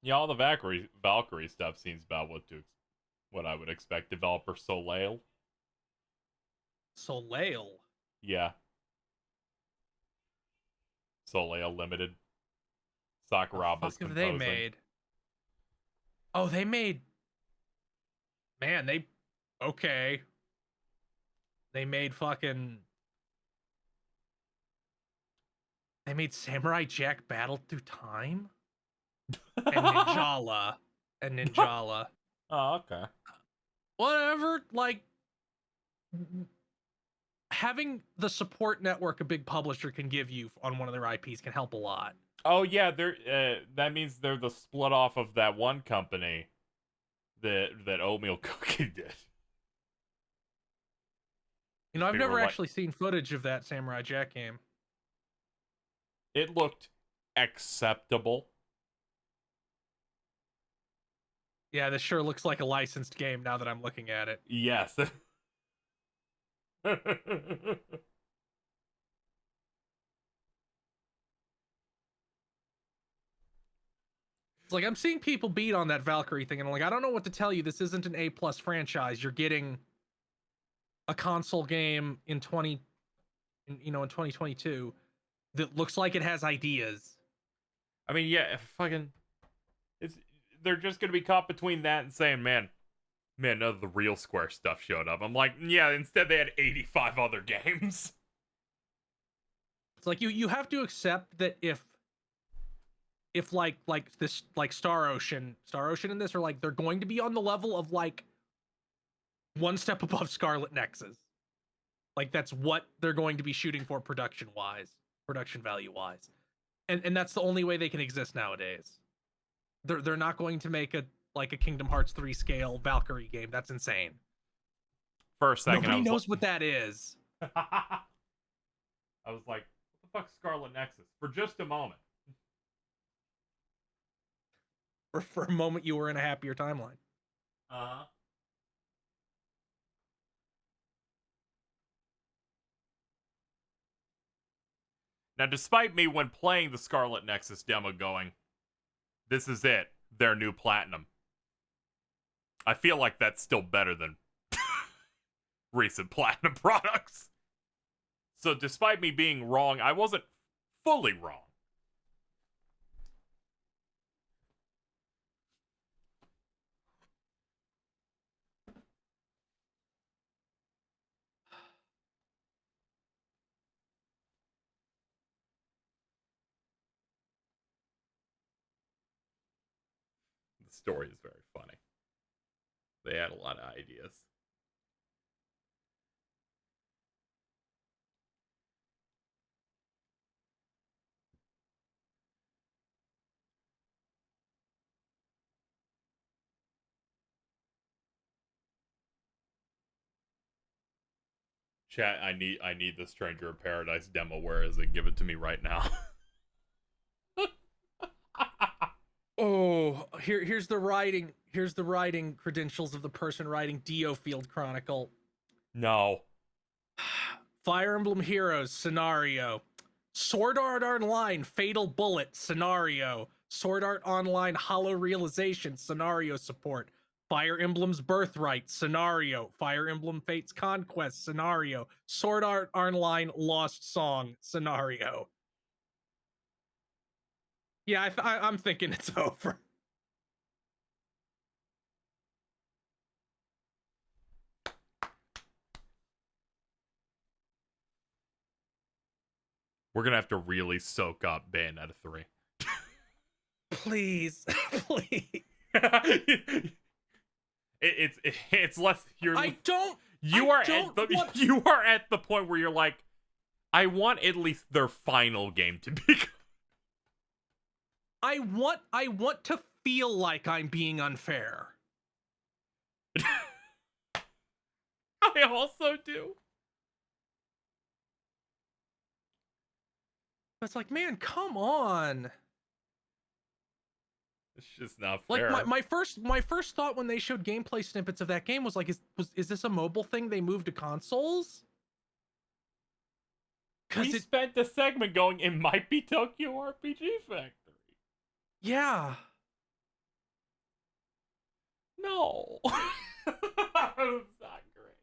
Yeah, all the Valkyrie stuff seems about what I would expect. Developer Soleil. Soleil. Yeah. Soleil Limited. Sakuraba's What the fuck have composing. they made? Oh, they made. Man, okay. They made fucking. They made Samurai Jack Battle Through Time? And Ninjala. Oh, okay. Whatever, like, having the support network a big publisher can give you on one of their IPs can help a lot. Oh yeah, that means they're the split off of that one company that Oatmeal Cookie did. You know, I've They never were like- actually seen footage of that Samurai Jack game. It looked acceptable. Yeah, this sure looks like a licensed game now that I'm looking at it. Yes. It's like I'm seeing people beat on that Valkyrie thing, and I'm like, I don't know what to tell you. This isn't an A+ franchise. You're getting a console game in 2022 that looks like it has ideas. I mean, yeah, fucking, they're just gonna be caught between that and saying, man, none of the real Square stuff showed up. I'm like, yeah, instead they had 85 other games. It's like you have to accept that if like this, like Star Ocean in this are like, they're going to be on the level of like one step above Scarlet Nexus. Like that's what they're going to be shooting for production value wise. And that's the only way they can exist nowadays. They're not going to make a Kingdom Hearts 3 scale Valkyrie game. That's insane. For a second, Nobody knows what that is. I was like, what the fuck's Scarlet Nexus? For just a moment. For a moment, you were in a happier timeline. Uh-huh. Now, despite me, when playing the Scarlet Nexus demo, going, this is it, their new Platinum, I feel like that's still better than recent Platinum products. So despite me being wrong, I wasn't fully wrong. The story is very funny. They had a lot of ideas. Chat, I need the Stranger of Paradise demo. Where is it? Give it to me right now. Oh, here's the writing. Here's the writing credentials of the person writing Dio Field Chronicle. No. Fire Emblem Heroes scenario. Sword Art Online Fatal Bullet scenario. Sword Art Online Hollow Realization scenario support. Fire Emblem's Birthright scenario. Fire Emblem Fates Conquest scenario. Sword Art Online Lost Song scenario. Yeah, I'm thinking it's over. We're gonna have to really soak up Bayonetta 3. Please, please. It's less. You are at the point where you're like, I want at least their final game to be. I want to feel like I'm being unfair. I also do. It's like, man, come on. It's just not fair. Like my first thought when they showed gameplay snippets of that game was like, is this a mobile thing they moved to consoles? We spent the segment going, it might be Tokyo RPG Factory. Yeah. No. It's not great.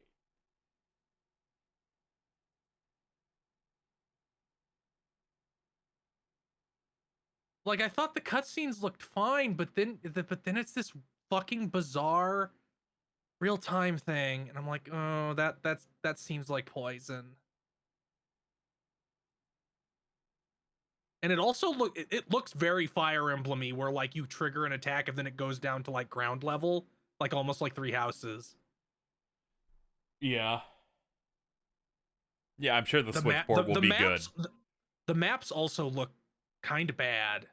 Like, I thought the cutscenes looked fine, but then it's this fucking bizarre real-time thing, and I'm like, oh, that seems like poison. And it also it looks very Fire Emblem-y, where like you trigger an attack and then it goes down to like ground level, like almost like Three Houses. Yeah. Yeah, I'm sure the Switch map port will the be maps good. the maps also look kind of bad.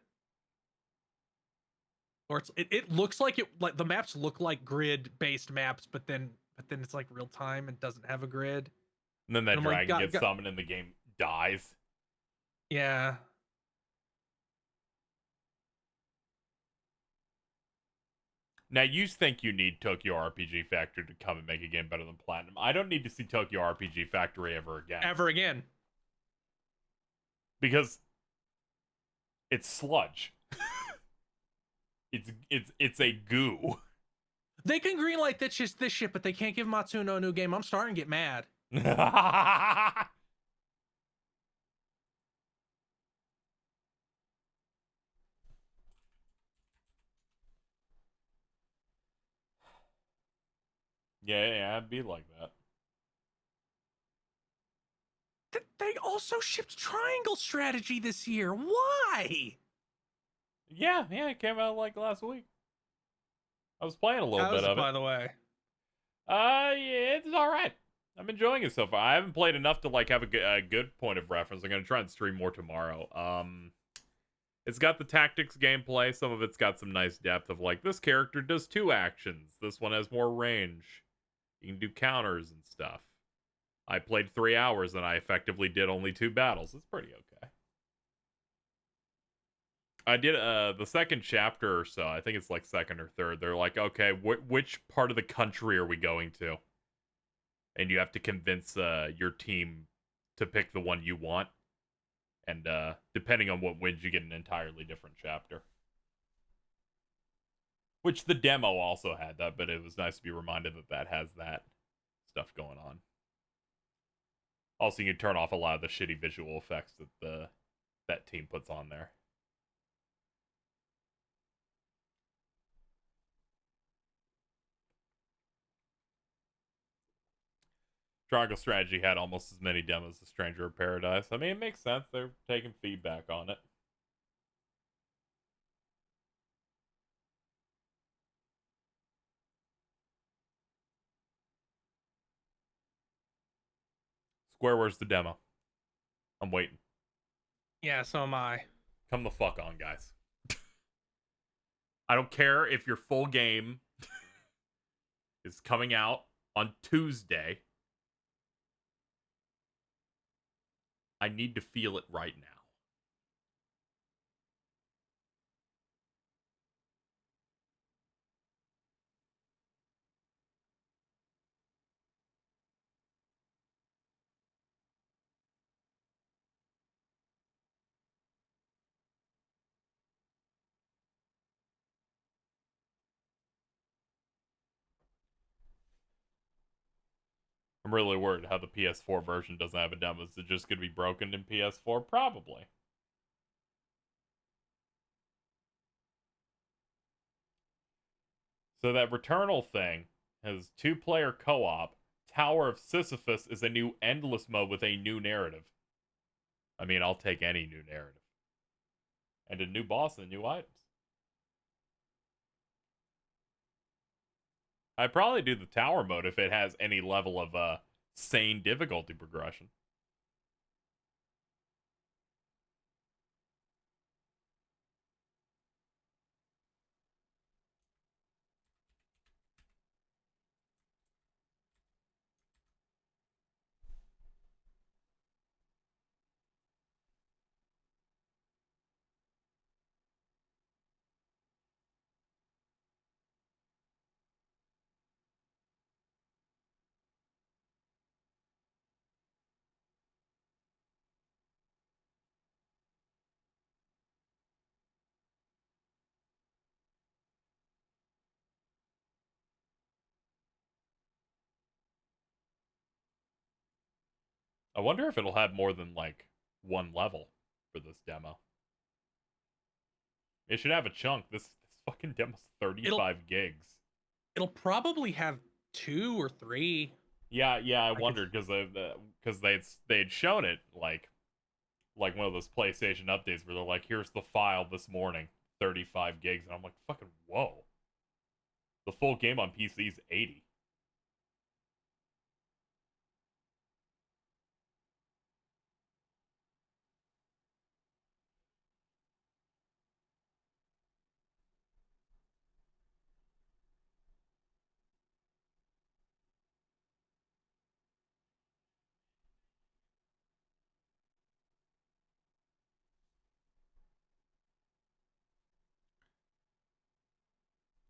Or it looks like the maps look like grid-based maps, but then it's like real time and doesn't have a grid. And then that I'm like, dragon gets summoned and the game dies. Yeah. Now, you think you need Tokyo RPG Factory to come and make a game better than Platinum. I don't need to see Tokyo RPG Factory ever again. Ever again. Because it's sludge. It's a goo. They can greenlight this shit, but they can't give Matsuno a new game. I'm starting to get mad. Yeah, it'd be like that. They also shipped Triangle Strategy this year. Why? Yeah, it came out like last week. I was playing a little bit of it. By the way. Yeah, it's all right. I'm enjoying it so far. I haven't played enough to like have a good point of reference. I'm gonna try and stream more tomorrow. It's got the tactics gameplay. Some of it's got some nice depth of like, this character does 2 actions. This one has more range. You can do counters and stuff. I played 3 hours and I effectively did only 2 battles. It's pretty okay. I did the second chapter or so. I think it's like second or third. They're like, okay, which part of the country are we going to? And you have to convince your team to pick the one you want. And depending on what wins, you get an entirely different chapter. Which the demo also had that, but it was nice to be reminded that has that stuff going on. Also, you can turn off a lot of the shitty visual effects that that team puts on there. Triangle Strategy had almost as many demos as Stranger of Paradise. I mean, it makes sense. They're taking feedback on it. Square, where's the demo? I'm waiting. Yeah, so am I. Come the fuck on, guys. I don't care if your full game is coming out on Tuesday. I need to feel it right now. I'm really worried how the PS4 version doesn't have a demo. Is it just going to be broken in PS4? Probably. So that Returnal thing has 2-player co-op. Tower of Sisyphus is a new endless mode with a new narrative. I mean, I'll take any new narrative. And a new boss and new items. I'd probably do the tower mode if it has any level of sane difficulty progression. I wonder if it'll have more than like one level for this demo. It should have a chunk. This fucking demo's 35 gigs. It'll probably have 2 or 3. Yeah, I wondered because they'd shown it like one of those PlayStation updates where they're like, here's the file this morning, 35 gigs, and I'm like, fucking whoa. The full game on PC is 80.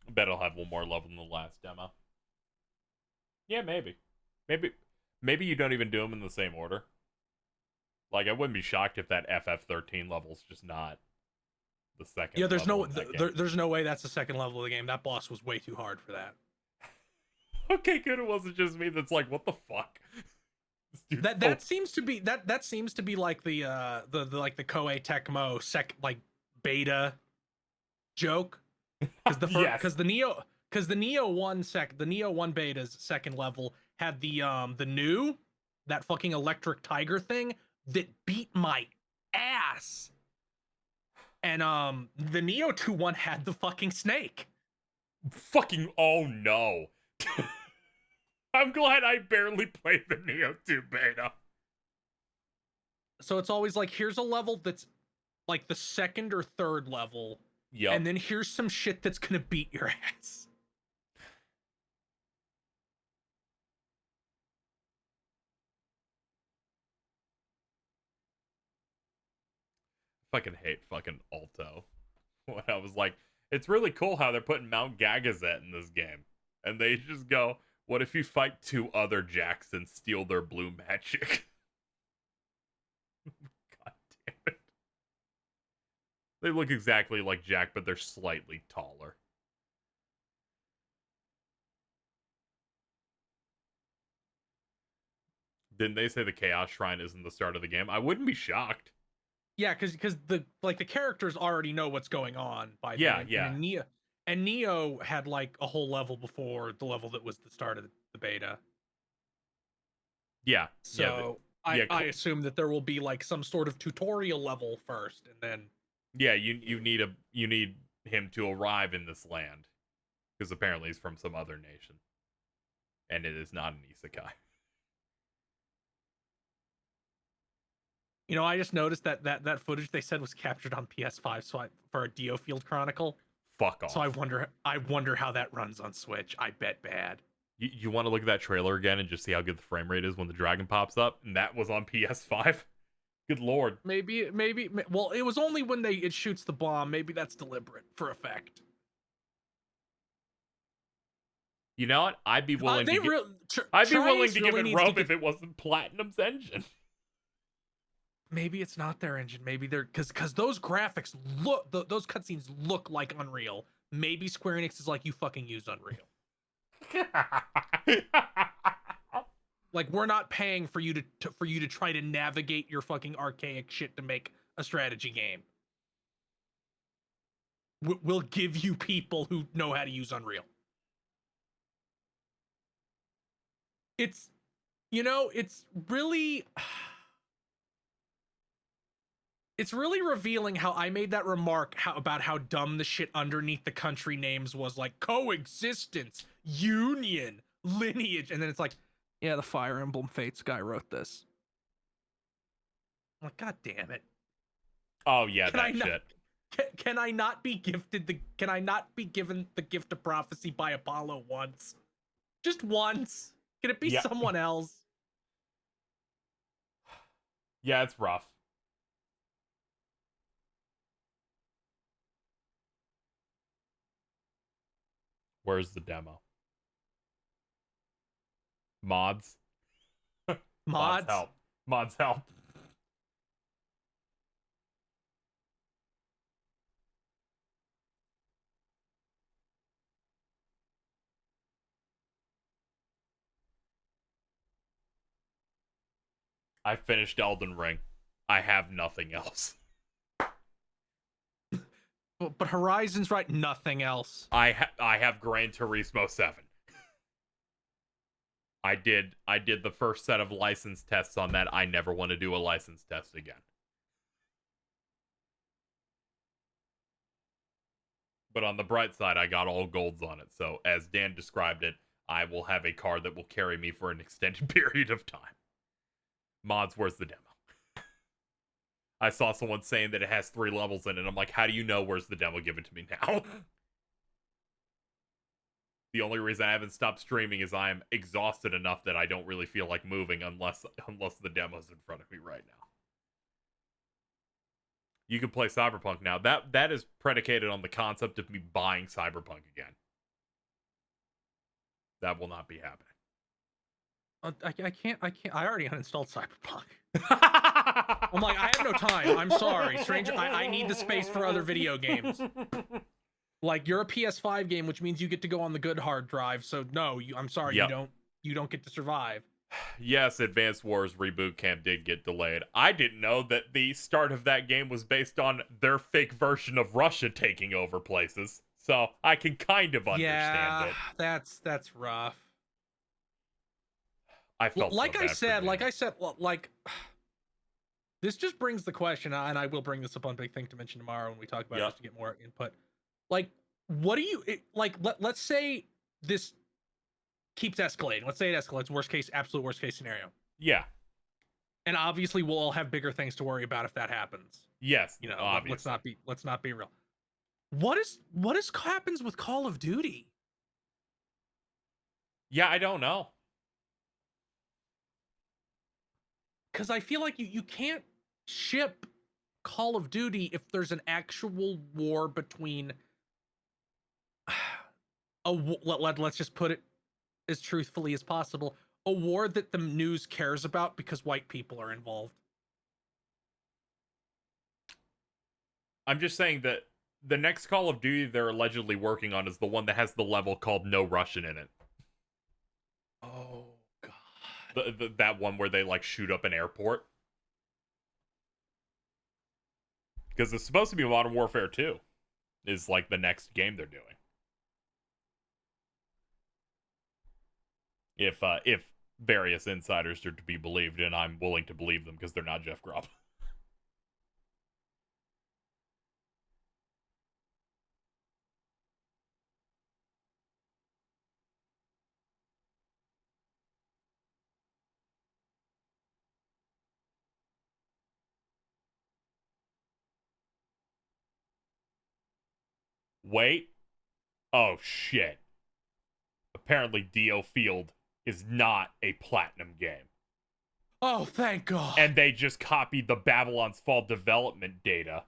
I bet it'll have one more level than the last demo. Yeah, maybe. Maybe you don't even do them in the same order. Like, I wouldn't be shocked if that FF13 level's just not the second. Yeah, there's level there's no way that's the second level of the game. That boss was way too hard for that. Okay, good. It wasn't just me that's like, what the fuck? That seems to be like the like the Koei Tecmo beta joke. Because the Neo 1 beta's second level had the new that fucking electric tiger thing that beat my ass. And the Neo 2-1 had the fucking snake. Fucking oh no. I'm glad I barely played the Neo 2 beta. So it's always like, here's a level that's like the second or third level. Yep. And then here's some shit that's gonna beat your ass. Fucking hate fucking Alto. When I was like, it's really cool how they're putting Mount Gagazet in this game. And they just go, what if you fight 2 other Jacks and steal their blue magic? God damn it. They look exactly like Jack, but they're slightly taller. Didn't they say the Chaos Shrine isn't the start of the game? I wouldn't be shocked. Yeah, because the characters already know what's going on by then. Yeah. And Neo had like a whole level before the level that was the start of the beta. Yeah. So I assume that there will be like some sort of tutorial level first, and then you need him to arrive in this land, because apparently he's from some other nation, and it is not an isekai. You know, I just noticed that footage they said was captured on PS5, so for a Dio Field Chronicle. Fuck off. So I wonder how that runs on Switch. I bet bad. You want to look at that trailer again and just see how good the frame rate is when the dragon pops up, and that was on PS5. Good lord. Maybe. Well, it was only when it shoots the bomb. Maybe that's deliberate for effect. You know what? I'd be willing to give it rope if it wasn't Platinum's engine. Maybe it's not their engine. Maybe they're because those graphics look, those cutscenes look like Unreal. Maybe Square Enix is like, you fucking use Unreal. Like, we're not paying for you to try to navigate your fucking archaic shit to make a strategy game. We'll give you people who know how to use Unreal. It's really. It's really revealing how I made that remark about how dumb the shit underneath the country names was, like coexistence, union, lineage, and then it's like, yeah, the Fire Emblem Fates guy wrote this. I'm like, God damn it. Oh yeah, shit. Can I not be can I not be given the gift of prophecy by Apollo once? Just once? Can it be someone else? Yeah, it's rough. Where's the demo? Mods? Mods help. Mods help. I finished Elden Ring. I have nothing else. But Horizon's right, nothing else. I have Gran Turismo 7. I did the first set of license tests on that. I never want to do a license test again. But on the bright side, I got all golds on it. So as Dan described it, I will have a car that will carry me for an extended period of time. Mods, where's the demo? I saw someone saying that it has 3 levels in it. I'm like, how do you know? Where's the demo? Give it to me now. The only reason I haven't stopped streaming is I'm exhausted enough that I don't really feel like moving unless the demo's in front of me right now. You can play Cyberpunk now. That is predicated on the concept of me buying Cyberpunk again. That will not be happening. I can't. I already uninstalled Cyberpunk. I'm like, I have no time. I'm sorry, stranger. I need the space for other video games. Like, you're a PS5 game, which means you get to go on the good hard drive. So no, I'm sorry, yep. you don't get to survive. Yes, Advanced Wars Reboot Camp did get delayed. I didn't know that the start of that game was based on their fake version of Russia taking over places. So I can kind of understand it. That's rough. I felt like so I bad said, this just brings the question, and I will bring this up on Big Thing to mention tomorrow when we talk about it just to get more input. Like, what do you like? Let's say this keeps escalating. Let's say it escalates. Absolute worst case scenario. Yeah. And obviously, we'll all have bigger things to worry about if that happens. Yes. You know, obviously. let's not be real. What happens with Call of Duty? Yeah, I don't know. Because I feel like you can't ship Call of Duty if there's an actual war between let's just put it as truthfully as possible, a war that the news cares about because white people are involved. I'm just saying that the next Call of Duty they're allegedly working on is the one that has the level called No Russian in it. Oh. That one where they like shoot up an airport, because it's supposed to be Modern Warfare 2 is like the next game they're doing. If various insiders are to be believed, and I'm willing to believe them because they're not Jeff Grubb. Wait. Oh, shit. Apparently, Dio Field is not a platinum game. Oh, thank God. And they just copied the Babylon's Fall development data.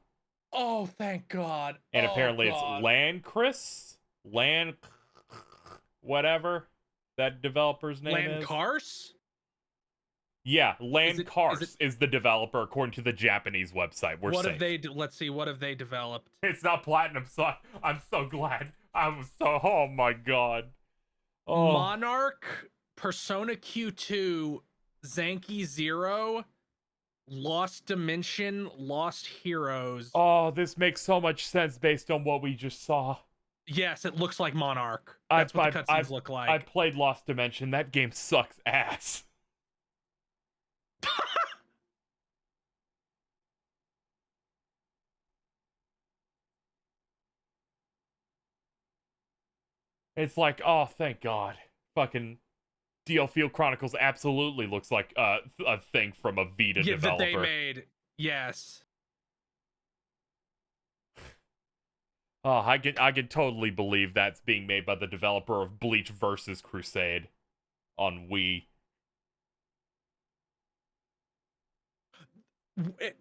Oh, thank God. And apparently it's Landcris? Whatever that developer's name is. Landcars? Yeah, Landcars is the developer according to the Japanese website. What have they let's see, what have they developed? It's not platinum, so I'm so glad. Oh my God. Oh. Monarch, Persona Q2, Zanki Zero, Lost Dimension, Lost Heroes. Oh, this makes so much sense based on what we just saw. Yes, it looks like Monarch. That's what the cutscenes look like. I played Lost Dimension. That game sucks ass. It's like, oh, thank God. Fucking DL Field Chronicles absolutely looks like a thing from a Vita developer. That they made. Yes. Oh, I can totally believe that's being made by the developer of Bleach vs. Crusade on Wii.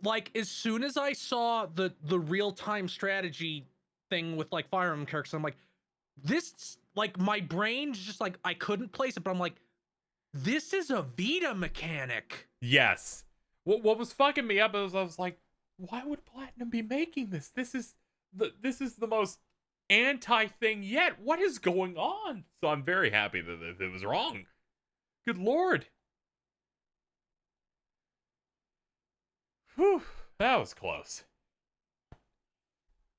Like, as soon as I saw the real-time strategy thing with like Fire Emblem characters, I'm like, this, like, my brain's just like, I couldn't place it, but I'm like, this is a Vita mechanic. Yes. What was fucking me up is I was like, why would Platinum be making this? This is the most anti-thing yet. What is going on? So I'm very happy that it was wrong. Good Lord. Whew, that was close.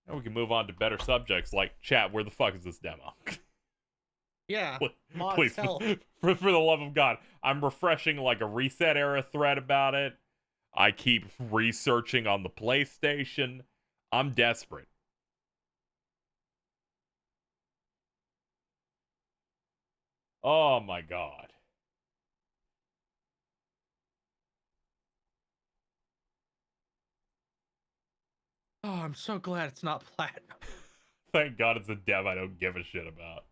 Now we can move on to better subjects like chat. Where the fuck is this demo? Yeah. Please, for the love of God, I'm refreshing like a reset era thread about it. I keep researching on the PlayStation. I'm desperate. Oh my God. Oh, I'm so glad it's not platinum. Thank God it's a dev I don't give a shit about.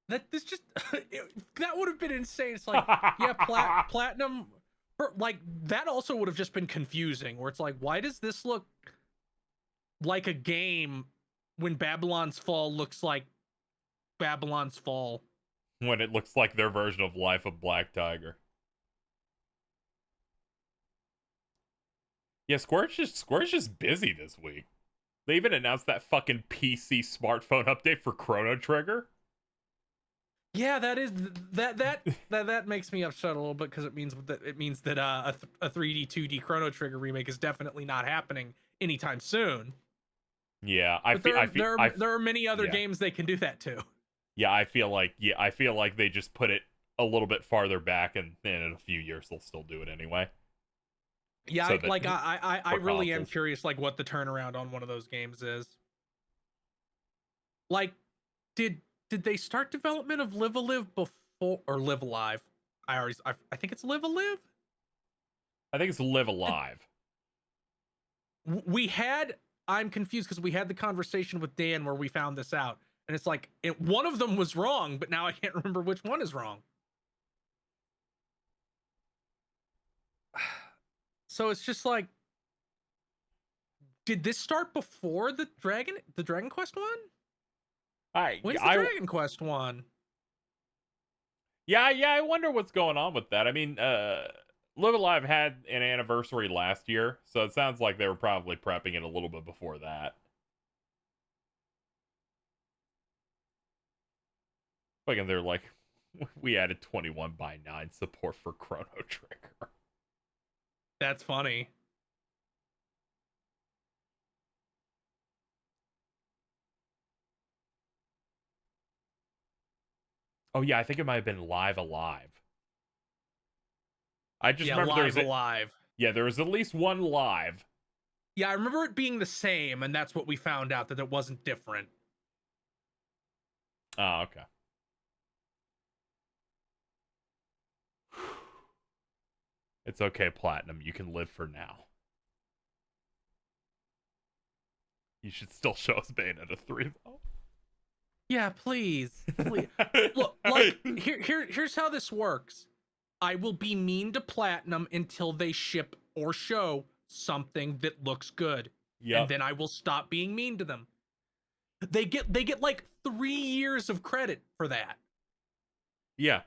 That would have been insane. It's like, yeah, platinum, like that also would have just been confusing. Where it's like, why does this look like a game when Babylon's Fall looks like Babylon's Fall? When it looks like their version of Life of Black Tiger. Yeah, Square's just busy this week. They even announced that fucking PC smartphone update for Chrono Trigger. Yeah, that makes me upset a little bit because it means that a 3D 2D Chrono Trigger remake is definitely not happening anytime soon. Yeah, there are many other games they can do that too. Yeah, I feel like they just put it a little bit farther back, and then in a few years they'll still do it anyway. Yeah, So I really am curious, like, what the turnaround on one of those games is. Like, did they start development of Live Alive before or Live Alive? I think it's Live Alive. I think it's Live Alive. I'm confused because we had the conversation with Dan where we found this out, and it's like one of them was wrong, but now I can't remember which one is wrong. So it's just like, did this start before the Dragon Quest one? When's the Dragon Quest one? Yeah, I wonder what's going on with that. I mean, Live Alive had an anniversary last year, so it sounds like they were probably prepping it a little bit before that. Like, and they're like, we added 21:9 support for Chrono Trigger. That's funny. Oh yeah, I think it might have been Live Alive. I just remember Live Alive. Yeah, there was at least one live. Yeah, I remember it being the same, and that's what we found out, that it wasn't different. Oh, okay. It's okay, Platinum. You can live for now. You should still show us Bayonetta 3, though. Yeah, please. Look, like, here's how this works. I will be mean to Platinum until they ship or show something that looks good. Yep. And then I will stop being mean to them. They get like 3 years of credit for that. Yeah.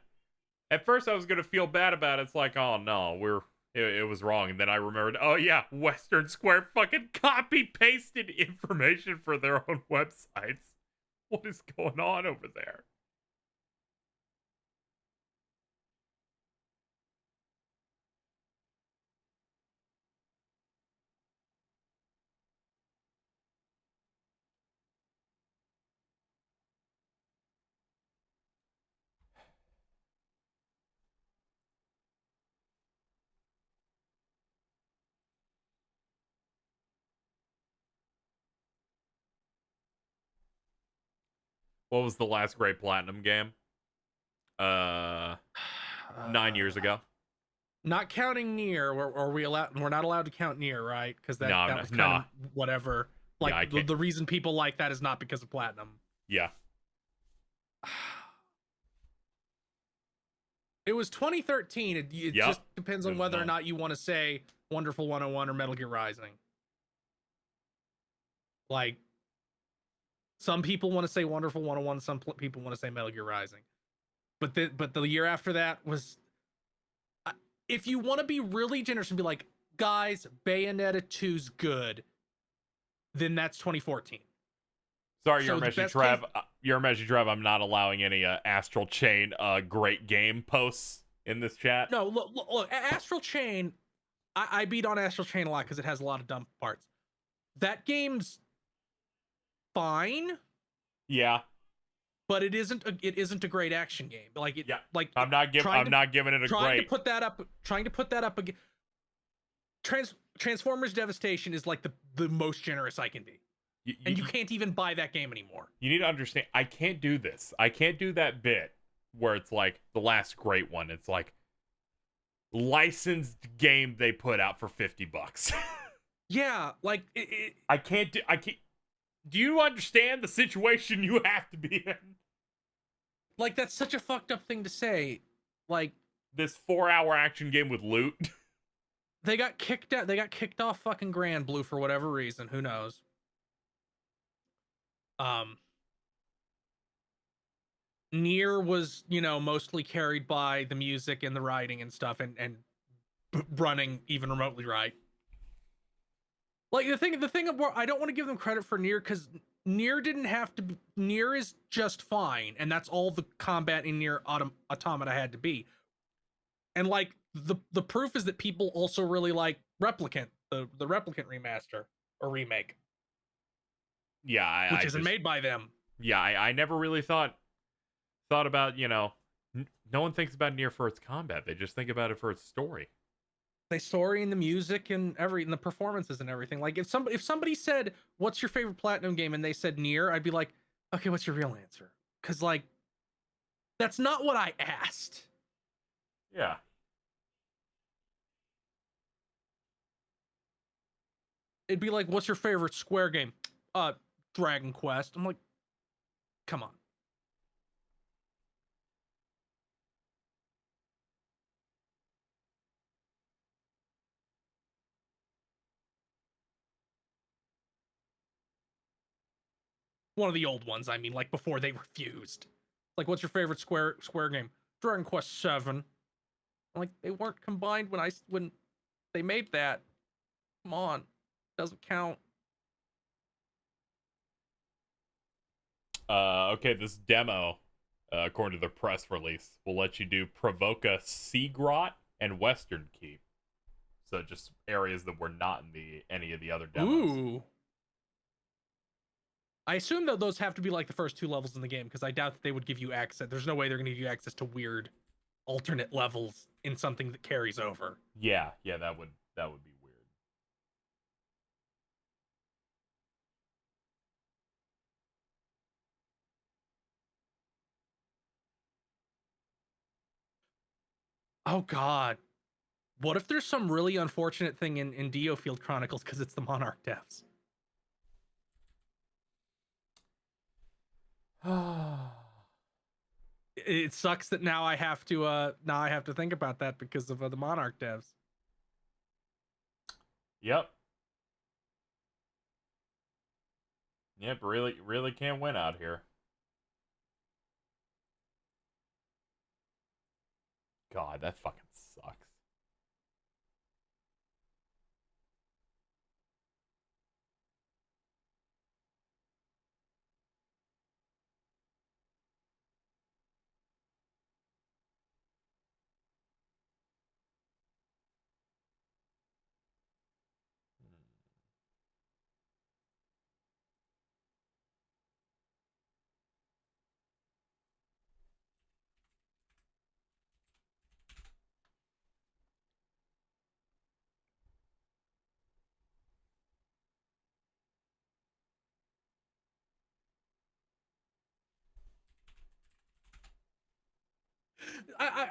At first I was going to feel bad about it. It's like, oh no, it was wrong. And then I remembered, oh yeah, Western Square fucking copy-pasted information for their own websites. What is going on over there? What was the last great Platinum game? 9 years ago. Not counting Nier, we're not allowed to count Nier, right? Because that was kind of whatever. Like, the reason people like that is not because of Platinum. Yeah. It was 2013. It just depends on whether or not you want to say Wonderful 101 or Metal Gear Rising. Like, some people want to say Wonderful 101, some people want to say Metal Gear Rising. But the year after that was... If you want to be really generous and be like, guys, Bayonetta 2's good, then that's 2014. Sorry, your message, Trev. Your message, Trev. I'm not allowing any Astral Chain great game posts in this chat. No, look, Astral Chain, I beat on Astral Chain a lot because it has a lot of dumb parts. That game's fine. Yeah. But it isn't a great action game. Like it, like I'm not giving it a trying great. Trying to put that up again. Transformers Devastation is like the most generous I can be. And you can't even buy that game anymore. You need to understand, I can't do this. I can't do that bit where it's like the last great one. It's like licensed game they put out for $50. Yeah, like I can't. Do you understand the situation you have to be in? Like, that's such a fucked up thing to say. Like, this 4-hour action game with loot. They got kicked out. They got kicked off fucking Grand Blue for whatever reason. Who knows? Nier was, mostly carried by the music and the writing and stuff, and running even remotely right. Like the thing of I don't want to give them credit for Nier because Nier didn't have to. Nier is just fine, and that's all the combat in Nier Automata had to be. And like the proof is that people also really like Replicant, the Replicant remaster or remake. Yeah, which isn't made by them. Yeah, I never really thought about, no one thinks about Nier for its combat. They just think about it for its story. The story and the music and the performances and everything. Like if somebody said, "What's your favorite Platinum game?" and they said Nier, I'd be like, "Okay, what's your real answer?" Because like, that's not what I asked. Yeah. It'd be like, "What's your favorite Square game?" Dragon Quest. I'm like, come on. One of the old ones, I mean, like before they refused. Like, what's your favorite Square game? Dragon Quest 7. Like, they weren't combined when they made that. Come on. Doesn't count. Okay, this demo, according to the press release, will let you do Provoca Seagrot and Western Keep. So just areas that were not in any of the other demos. Ooh. I assume that those have to be like the first 2 levels in the game because I doubt that they would give you access. There's no way they're going to give you access to weird alternate levels in something that carries over. Yeah, that would be weird. Oh God. What if there's some really unfortunate thing in Dio Field Chronicles because it's the Monarch devs? It sucks that now I have to think about that because of the Monarch devs. Yep, really can't win out here. God, that fucking sucks.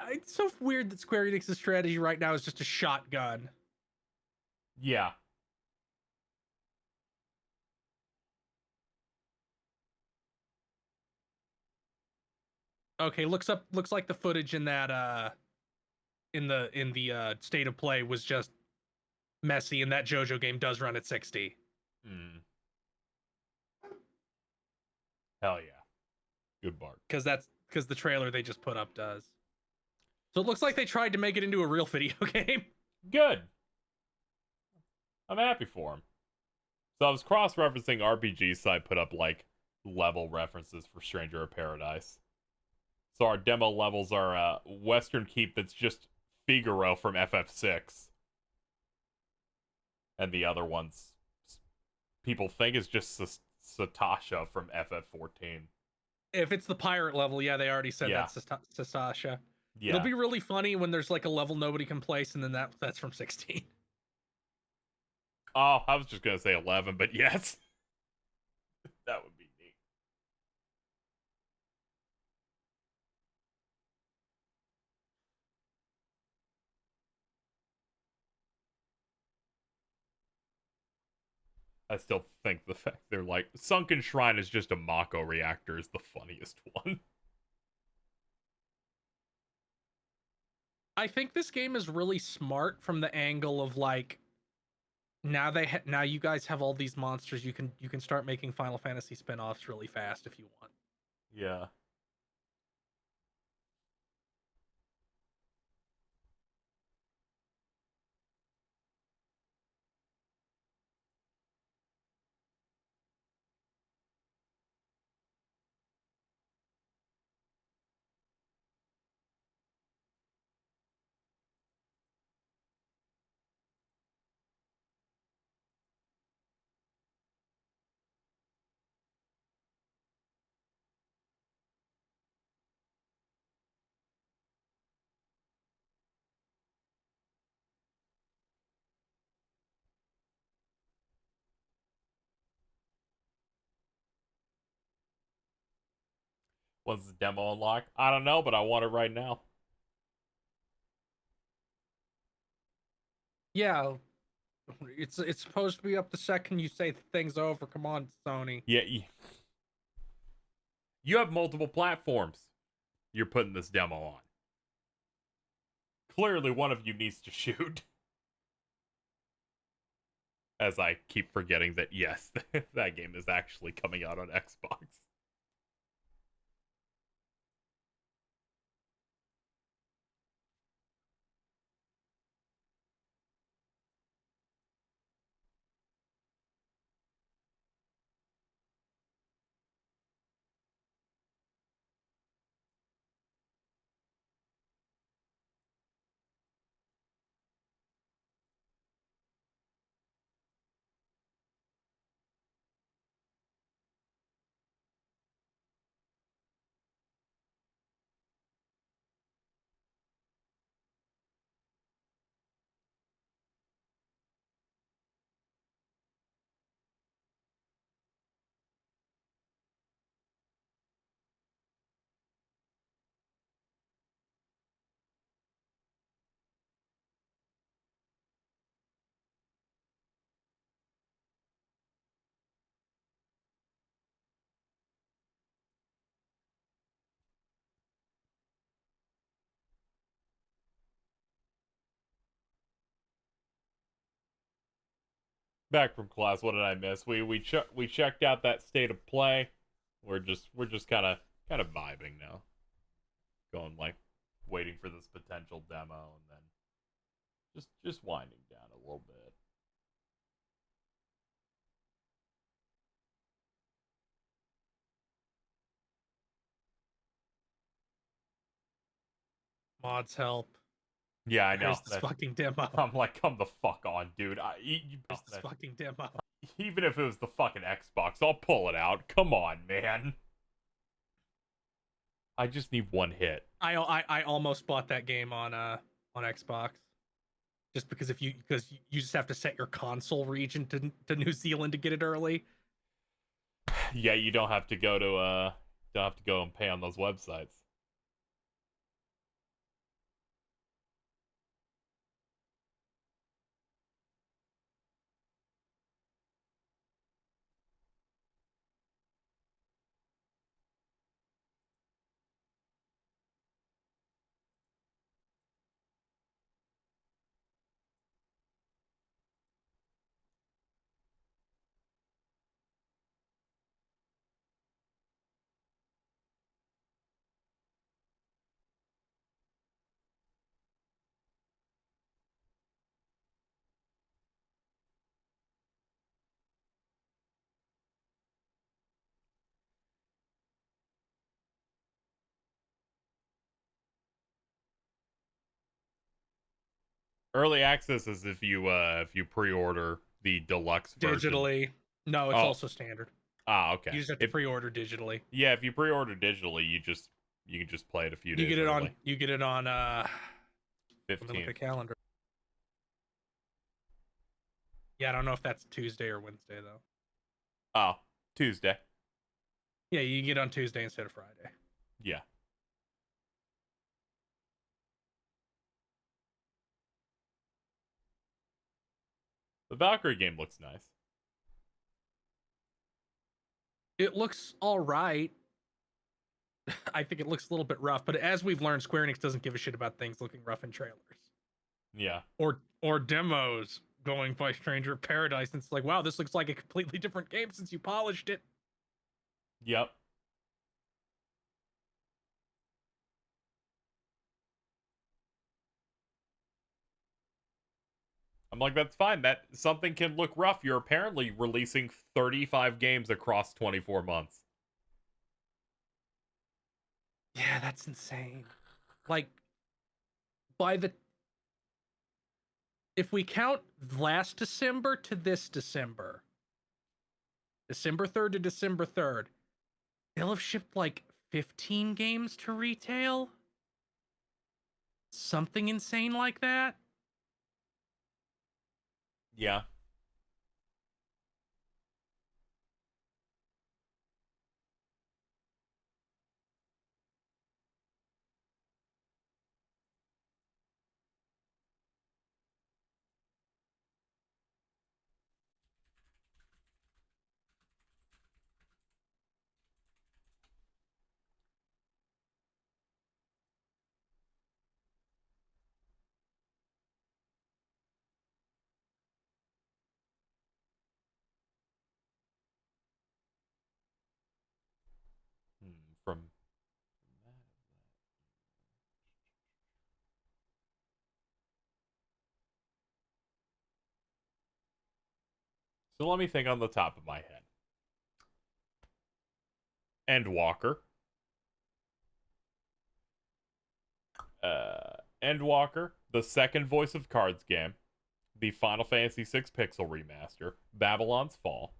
It's so weird that Square Enix's strategy right now is just a shotgun. Yeah. Okay, looks like the footage in that in the state of play was just messy, and that Jojo game does run at 60. Hell yeah. Good bark. Because the trailer they just put up does. So it looks like they tried to make it into a real video game. Good. I'm happy for him. So I was cross-referencing RPG site put up like level references for Stranger of Paradise. So our demo levels are Western Keep that's just Figaro from FF6. And the other ones people think is just Satasha from FF14. If it's the pirate level, yeah, they already said Yeah. that's Sasasha. Yeah. It'll be really funny when there's like a level nobody can place, and then that's from 16. Oh, I was just gonna say 11, but yes. That would be neat. I still think the fact they're like, Sunken Shrine is just a Mako reactor is the funniest one. I think this game is really smart from the angle of like, now now you guys have all these monsters, you can start making Final Fantasy spin-offs really fast if you want. Yeah. When's the demo unlock? I don't know, but I want it right now. Yeah, it's supposed to be up the second you say the thing's over. Come on, Sony. Yeah, you have multiple platforms you're putting this demo on. Clearly, one of you needs to shoot. As I keep forgetting that, yes, that game is actually coming out on Xbox. Back from class, what did I miss? We checked out that state of play. We're just kind of vibing now. Going like waiting for this potential demo and then just winding down a little bit. Mods help. Yeah, I know. Here's this fucking demo. I'm like, come the fuck on, dude. Here's this fucking demo. Even if it was the fucking Xbox, I'll pull it out. Come on, man. I just need one hit. I almost bought that game on Xbox, just because you just have to set your console region to New Zealand to get it early. Yeah, you don't have to go and pay on those websites. Early access is if you pre-order the deluxe version. Digitally. No, it's also standard. Ah, okay. You just have to pre-order digitally. Yeah, if you pre-order digitally, you can just play it a few days early. You get it on 15th. Let me look at the calendar. Yeah, I don't know if that's Tuesday or Wednesday though. Oh, Tuesday. Yeah, you get it on Tuesday instead of Friday. Yeah. The Valkyrie game looks nice. It looks all right. I think it looks a little bit rough, but as we've learned, Square-Enix doesn't give a shit about things looking rough in trailers. Yeah. Or demos going by Stranger of Paradise, and it's like, wow, this looks like a completely different game since you polished it. Yep. I'm like, that's fine. That something can look rough. You're apparently releasing 35 games across 24 months. Yeah, that's insane. Like, if we count last December to this December, December 3rd to December 3rd, they'll have shipped like 15 games to retail? Something insane like that? Yeah. From So let me think on the top of my head. Endwalker. Endwalker, the second Voice of Cards game, the Final Fantasy VI Pixel Remaster, Babylon's Fall,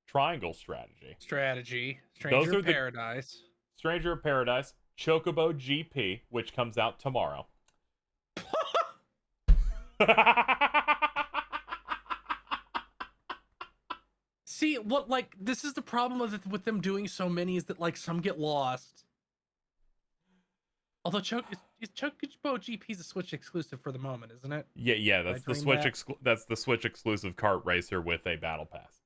Triangle Strategy. Stranger of Paradise. Stranger of Paradise, Chocobo GP, which comes out tomorrow. See, this is the problem with them doing so many is that, like, some get lost. Although Chocobo GP is a Switch exclusive for the moment, isn't it? Yeah, that's the Switch exclusive kart racer with a battle pass.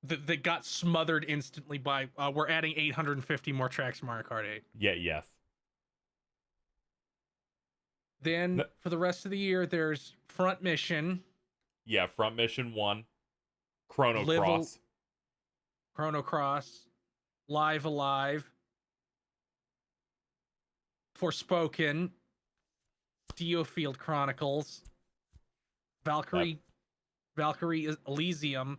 That got smothered instantly by we're adding 850 more tracks to Mario Kart 8. Yeah, yes. Then for the rest of the year, there's Front Mission. Yeah, Front Mission 1, Chrono Cross, Live Alive, Forspoken, Geofield Chronicles, Valkyrie Elysium.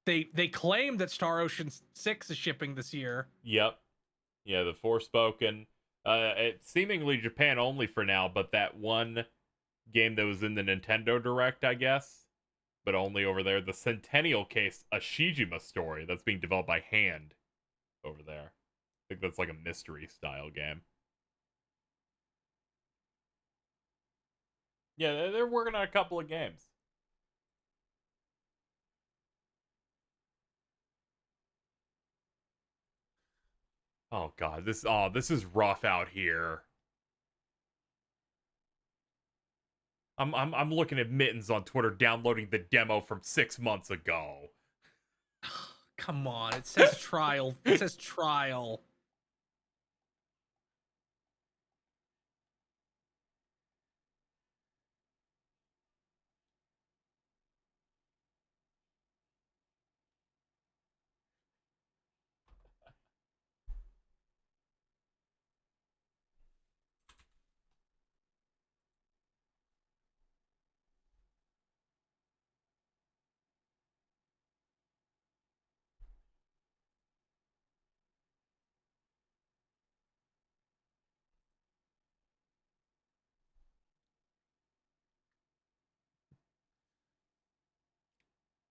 They claim that Star Ocean 6 is shipping this year. Yep. Yeah, the Forspoken. It's seemingly Japan only for now, but that one game that was in the Nintendo Direct, I guess, but only over there. The Centennial Case, a Shijima story that's being developed by Hand over there. I think that's like a mystery style game. Yeah, they're working on a couple of games. Oh god, this is rough out here. I'm looking at Mittens on Twitter downloading the demo from 6 months ago. Come on, it says trial. It says trial.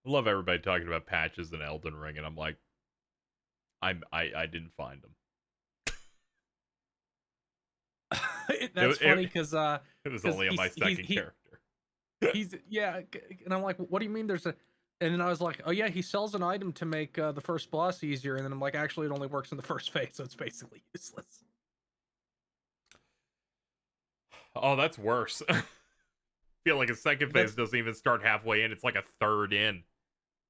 I love everybody talking about patches in Elden Ring, and I'm like, I didn't find them. That's funny because it was only on my second character. And I'm like, what do you mean there's a? And then I was like, oh yeah, he sells an item to make the first boss easier, and then I'm like, actually, it only works in the first phase, so it's basically useless. Oh, that's worse. I feel like a second phase doesn't even start halfway in; it's like a third in.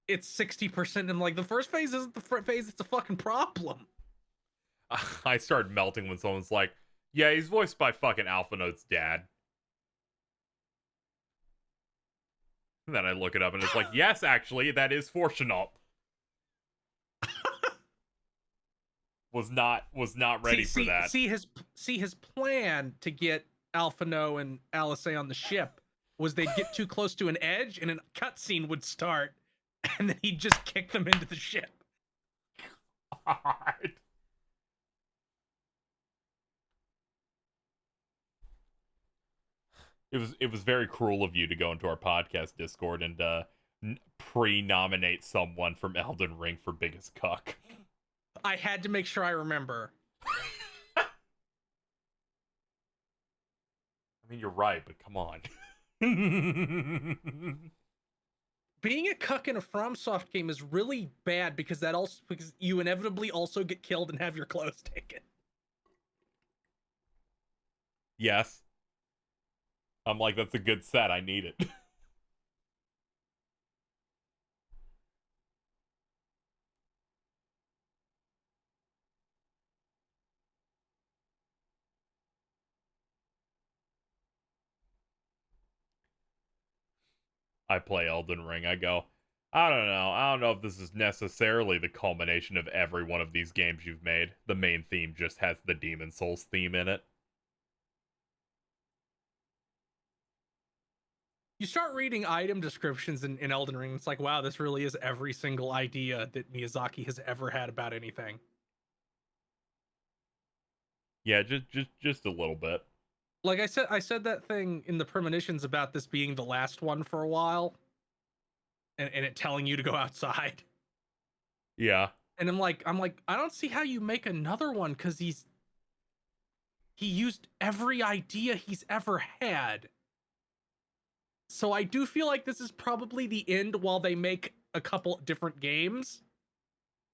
It's 60%, and I'm like, the first phase isn't the phase; it's a fucking problem. I started melting when someone's like, "Yeah, he's voiced by fucking Alpha Note's dad." And then I look it up and it's like, yes, actually, that is Fortunaut. was not ready for that. See his plan to get Alphino and Alice on the ship was they'd get too close to an edge and a cutscene would start, and then he'd just kick them into the ship. God. It was very cruel of you to go into our podcast Discord and pre-nominate someone from Elden Ring for biggest cuck. I had to make sure I remember. I mean, you're right, but come on. Being a cuck in a FromSoft game is really bad because you inevitably also get killed and have your clothes taken. Yes. I'm like, that's a good set. I need it. I play Elden Ring. I go, I don't know. I don't know if this is necessarily the culmination of every one of these games you've made. The main theme just has the Demon Souls theme in it. You start reading item descriptions in Elden Ring, it's like, wow, this really is every single idea that Miyazaki has ever had about anything. Yeah, just a little bit. Like I said that thing in the premonitions about this being the last one for a while, and it telling you to go outside. Yeah. And I'm like, I don't see how you make another one because he used every idea he's ever had. So I do feel like this is probably the end while they make a couple different games.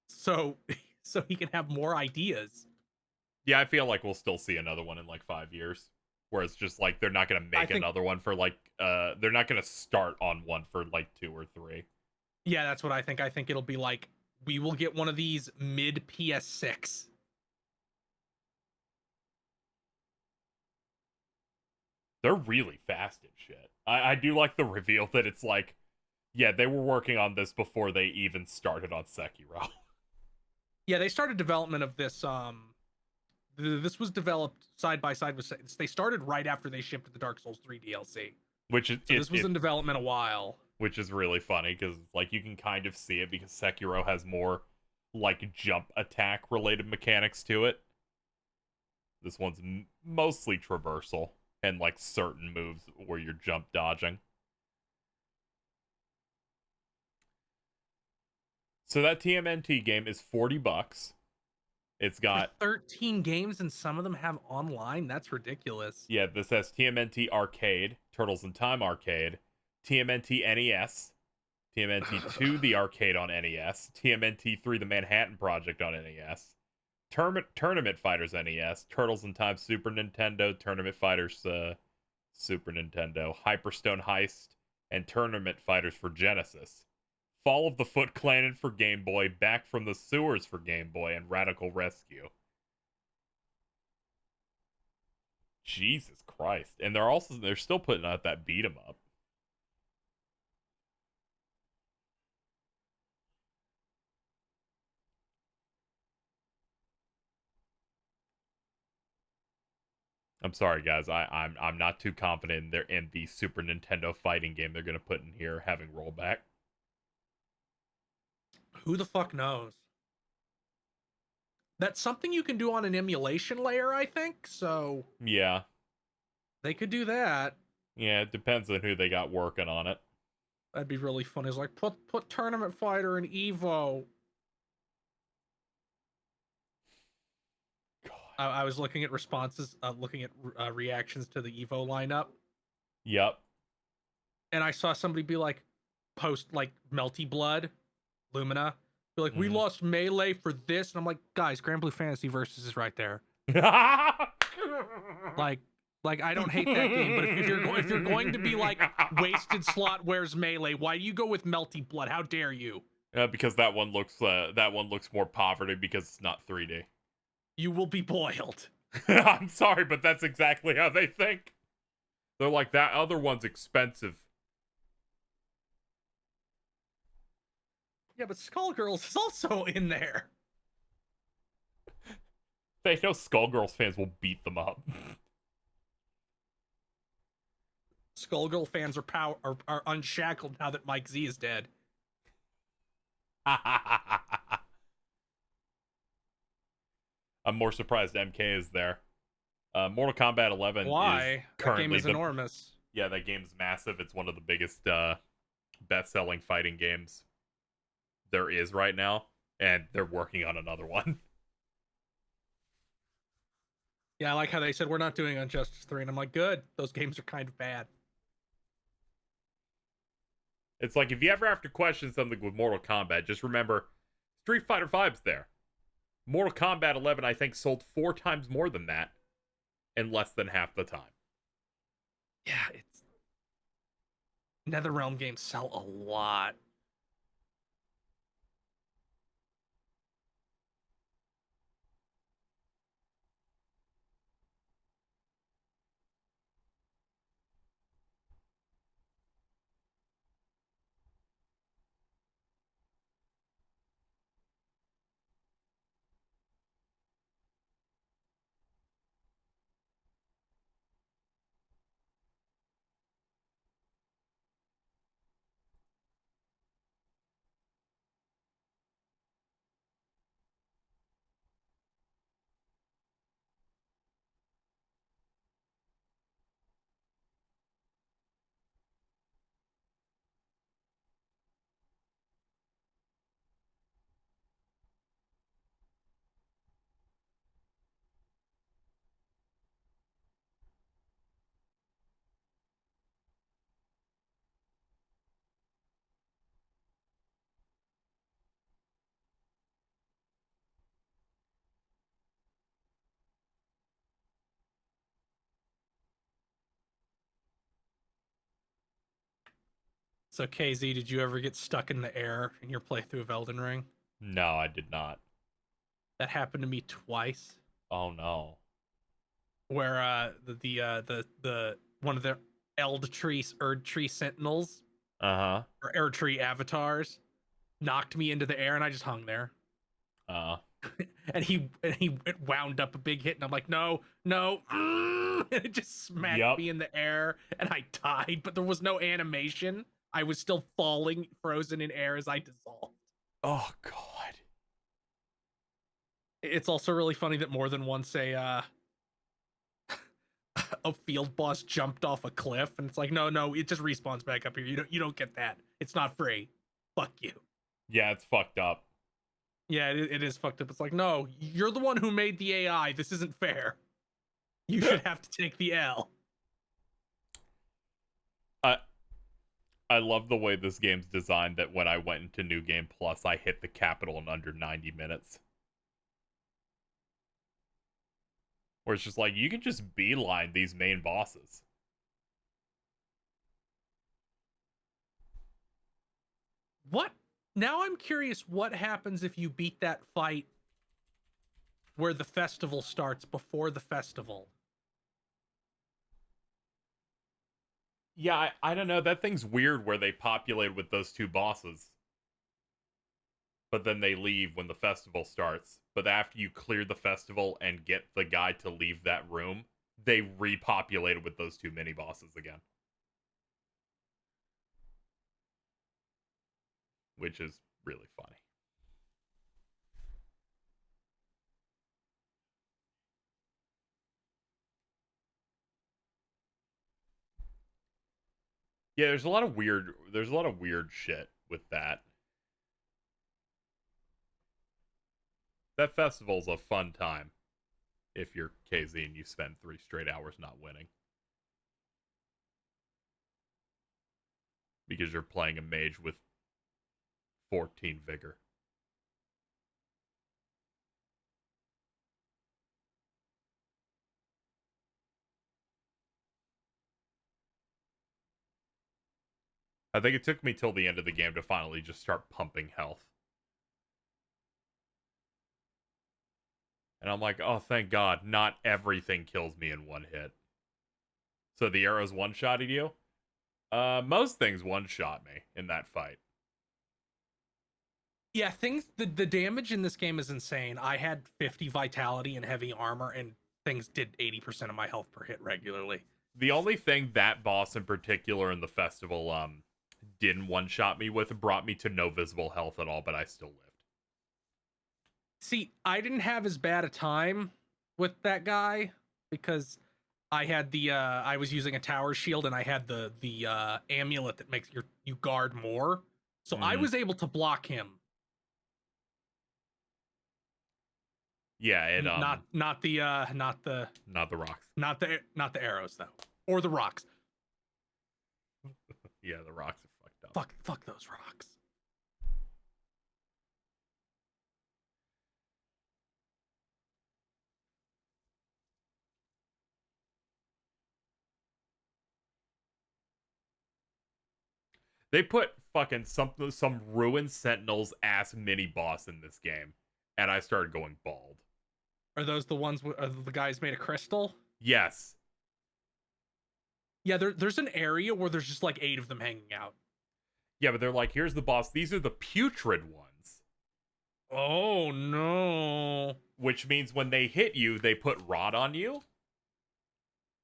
So he can have more ideas. Yeah, I feel like we'll still see another one in like 5 years. Where it's just like they're not going to make another one for like they're not going to start on one for like 2 or 3. Yeah, that's what I think. I think it'll be like we will get one of these mid PS6. They're really fast and shit. I do like the reveal that it's like, yeah, they were working on this before they even started on Sekiro. Yeah, they started development of this. This was developed side by side with. They started right after they shipped the Dark Souls 3 DLC. This was in development a while. Which is really funny because like you can kind of see it because Sekiro has more like jump attack related mechanics to it. This one's mostly traversal. And like certain moves where you're jump dodging. So that TMNT game is $40. It's got 13 games and some of them have online. That's ridiculous. Yeah, this has TMNT Arcade, Turtles in Time Arcade, TMNT NES, TMNT 2 the arcade on NES, TMNT 3 the Manhattan Project on NES. Tournament Fighters NES, Turtles in Time Super Nintendo, Tournament Fighters Super Nintendo, Hyperstone Heist, and Tournament Fighters for Genesis. Fall of the Foot Clan for Game Boy, Back from the Sewers for Game Boy, and Radical Rescue. Jesus Christ. And they're still putting out that beat 'em up. I'm sorry, guys. I'm not too confident in the Super Nintendo fighting game they're gonna put in here having rollback. Who the fuck knows? That's something you can do on an emulation layer, I think. So yeah, they could do that. Yeah, it depends on who they got working on it. That'd be really funny. It's like put Tournament Fighter in Evo. I was looking at responses, looking at reactions to the Evo lineup. Yep. And I saw somebody be like, post like Melty Blood, Lumina, be like, we lost Melee for this, and I'm like, guys, Grand Blue Fantasy Versus is right there. like I don't hate that game, but if you're going to be like wasted slot, where's Melee? Why do you go with Melty Blood? How dare you? Because that one looks more poverty because it's not 3D. You will be boiled. I'm sorry, but that's exactly how they think. They're like, that other one's expensive. Yeah, but Skullgirls is also in there. They know Skullgirls fans will beat them up. Skullgirl fans are unshackled now that Mike Z is dead. I'm more surprised MK is there. Mortal Kombat 11 Why? is That currently game is enormous. Yeah, that game's massive. It's one of the biggest best-selling fighting games there is right now, and they're working on another one. Yeah, I like how they said we're not doing Injustice 3, and I'm like, good. Those games are kind of bad. It's like, if you ever have to question something with Mortal Kombat, just remember Street Fighter V's there. Mortal Kombat 11, I think, sold 4 times more than that in less than half the time. Yeah, it's NetherRealm games sell a lot. So KZ, did you ever get stuck in the air in your playthrough of Elden Ring? No, I did not. That happened to me twice. Oh no. Where the one of the Erd Tree Sentinels, or Erd Tree avatars, knocked me into the air, and I just hung there. and he wound up a big hit, and I'm like, no, and it just smacked me in the air, and I died. But there was no animation. I was still falling, frozen in air as I dissolved. Oh god. It's also really funny that more than once a field boss jumped off a cliff, and it's like, no, it just respawns back up here. You don't get that. It's not free. Fuck you. Yeah, it's fucked up. Yeah, it is fucked up. It's like, no, you're the one who made the AI. This isn't fair. You should have to take the L. I love the way this game's designed, that when I went into New Game Plus, I hit the capital in under 90 minutes. Where it's just like, you can just beeline these main bosses. What? Now I'm curious what happens if you beat that fight where the festival starts before the festival. Yeah, I don't know. That thing's weird where they populate with those 2 bosses. But then they leave when the festival starts. But after you clear the festival and get the guy to leave that room, they repopulated with those 2 mini-bosses again. Which is really funny. Yeah, there's a lot of weird shit with that. That festival's a fun time if you're KZ and you spend 3 straight hours not winning. Because you're playing a mage with 14 vigor. I think it took me till the end of the game to finally just start pumping health. And I'm like, oh, thank God, not everything kills me in one hit. So the arrows one-shotted you? Most things one-shot me in that fight. Yeah, the damage in this game is insane. I had 50 vitality and heavy armor, and things did 80% of my health per hit regularly. The only thing that boss in particular in the festival didn't one-shot me with brought me to no visible health at all, but I still lived. See, I didn't have as bad a time with that guy because I had I was using a tower shield and I had the amulet that makes you guard more. So I was able to block him. Yeah, it not the rocks. Not the arrows though. Or the rocks. Yeah, the rocks are fucked up. Fuck those rocks. They put fucking some ruined sentinels ass mini boss in this game, and I started going bald. Are those the ones the guys made of crystal? Yes. Yeah, there's an area where there's just like 8 of them hanging out. Yeah, but they're like, here's the boss. These are the putrid ones. Oh no. Which means when they hit you, they put rot on you.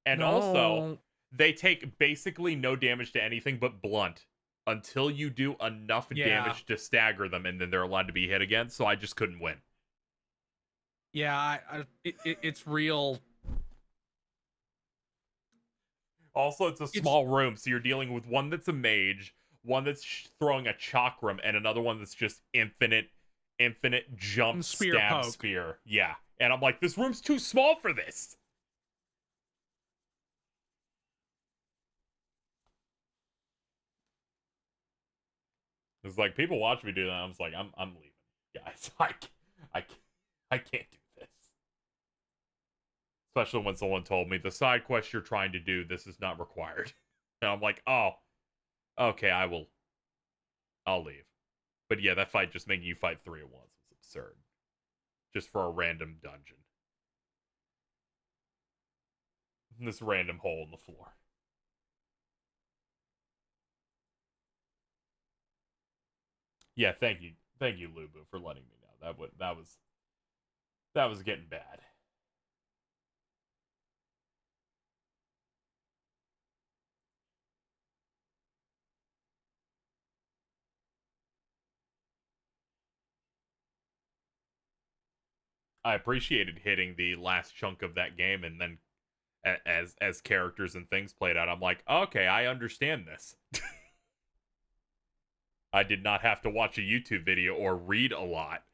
And No. also, they take basically no damage to anything but blunt until you do enough damage to stagger them, and then they're allowed to be hit again. So I just couldn't win. Yeah, it's real. Also, it's a small room, so you're dealing with one that's a mage, one that's throwing a chakram, and another one that's just infinite jump, stab, poke. spear. Yeah. And I'm like, this room's too small for this. It's like, people watch me do that. I'm just like, I'm leaving, guys. I can't do this. Especially when someone told me the side quest you're trying to do, this is not required. And I'm like, oh, okay, I'll leave. But yeah, that fight just making you fight 3 at once was absurd. Just for a random dungeon. This random hole in the floor. Yeah, thank you, Lubu, for letting me know. That was getting bad. I appreciated hitting the last chunk of that game, and then as characters and things played out, I'm like, okay, I understand this. I did not have to watch a YouTube video or read a lot.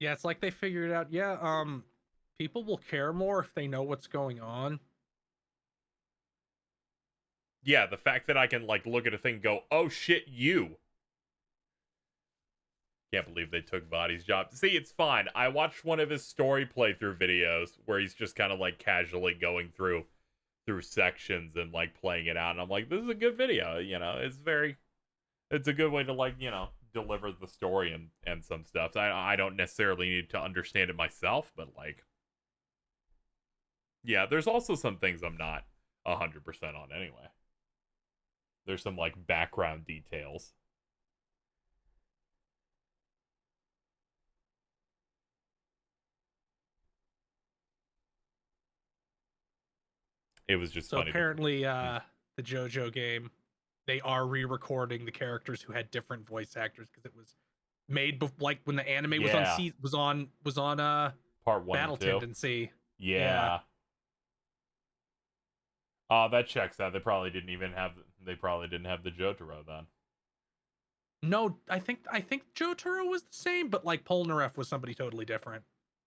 Yeah, it's like they figured out, yeah, people will care more if they know what's going on. Yeah, the fact that I can like look at a thing and go, oh shit, you. Can't believe they took Body's job. See, it's fine. I watched one of his story playthrough videos where he's just kind of like casually going through sections and like playing it out, and I'm like, this is a good video, you know. It's a good way to like, you know, deliver the story and some stuff. I don't necessarily need to understand it myself, but like, yeah, there's also some things I'm not 100% on anyway. There's some like background details. It was just so funny. Apparently, the Jojo game, they are re-recording the characters who had different voice actors because it was made like when the anime was on part 1 Battle and 2. Tendency. Yeah. That checks out. They probably didn't have the Jotaro then. No, I think Jotaro was the same, but like Polnareff was somebody totally different.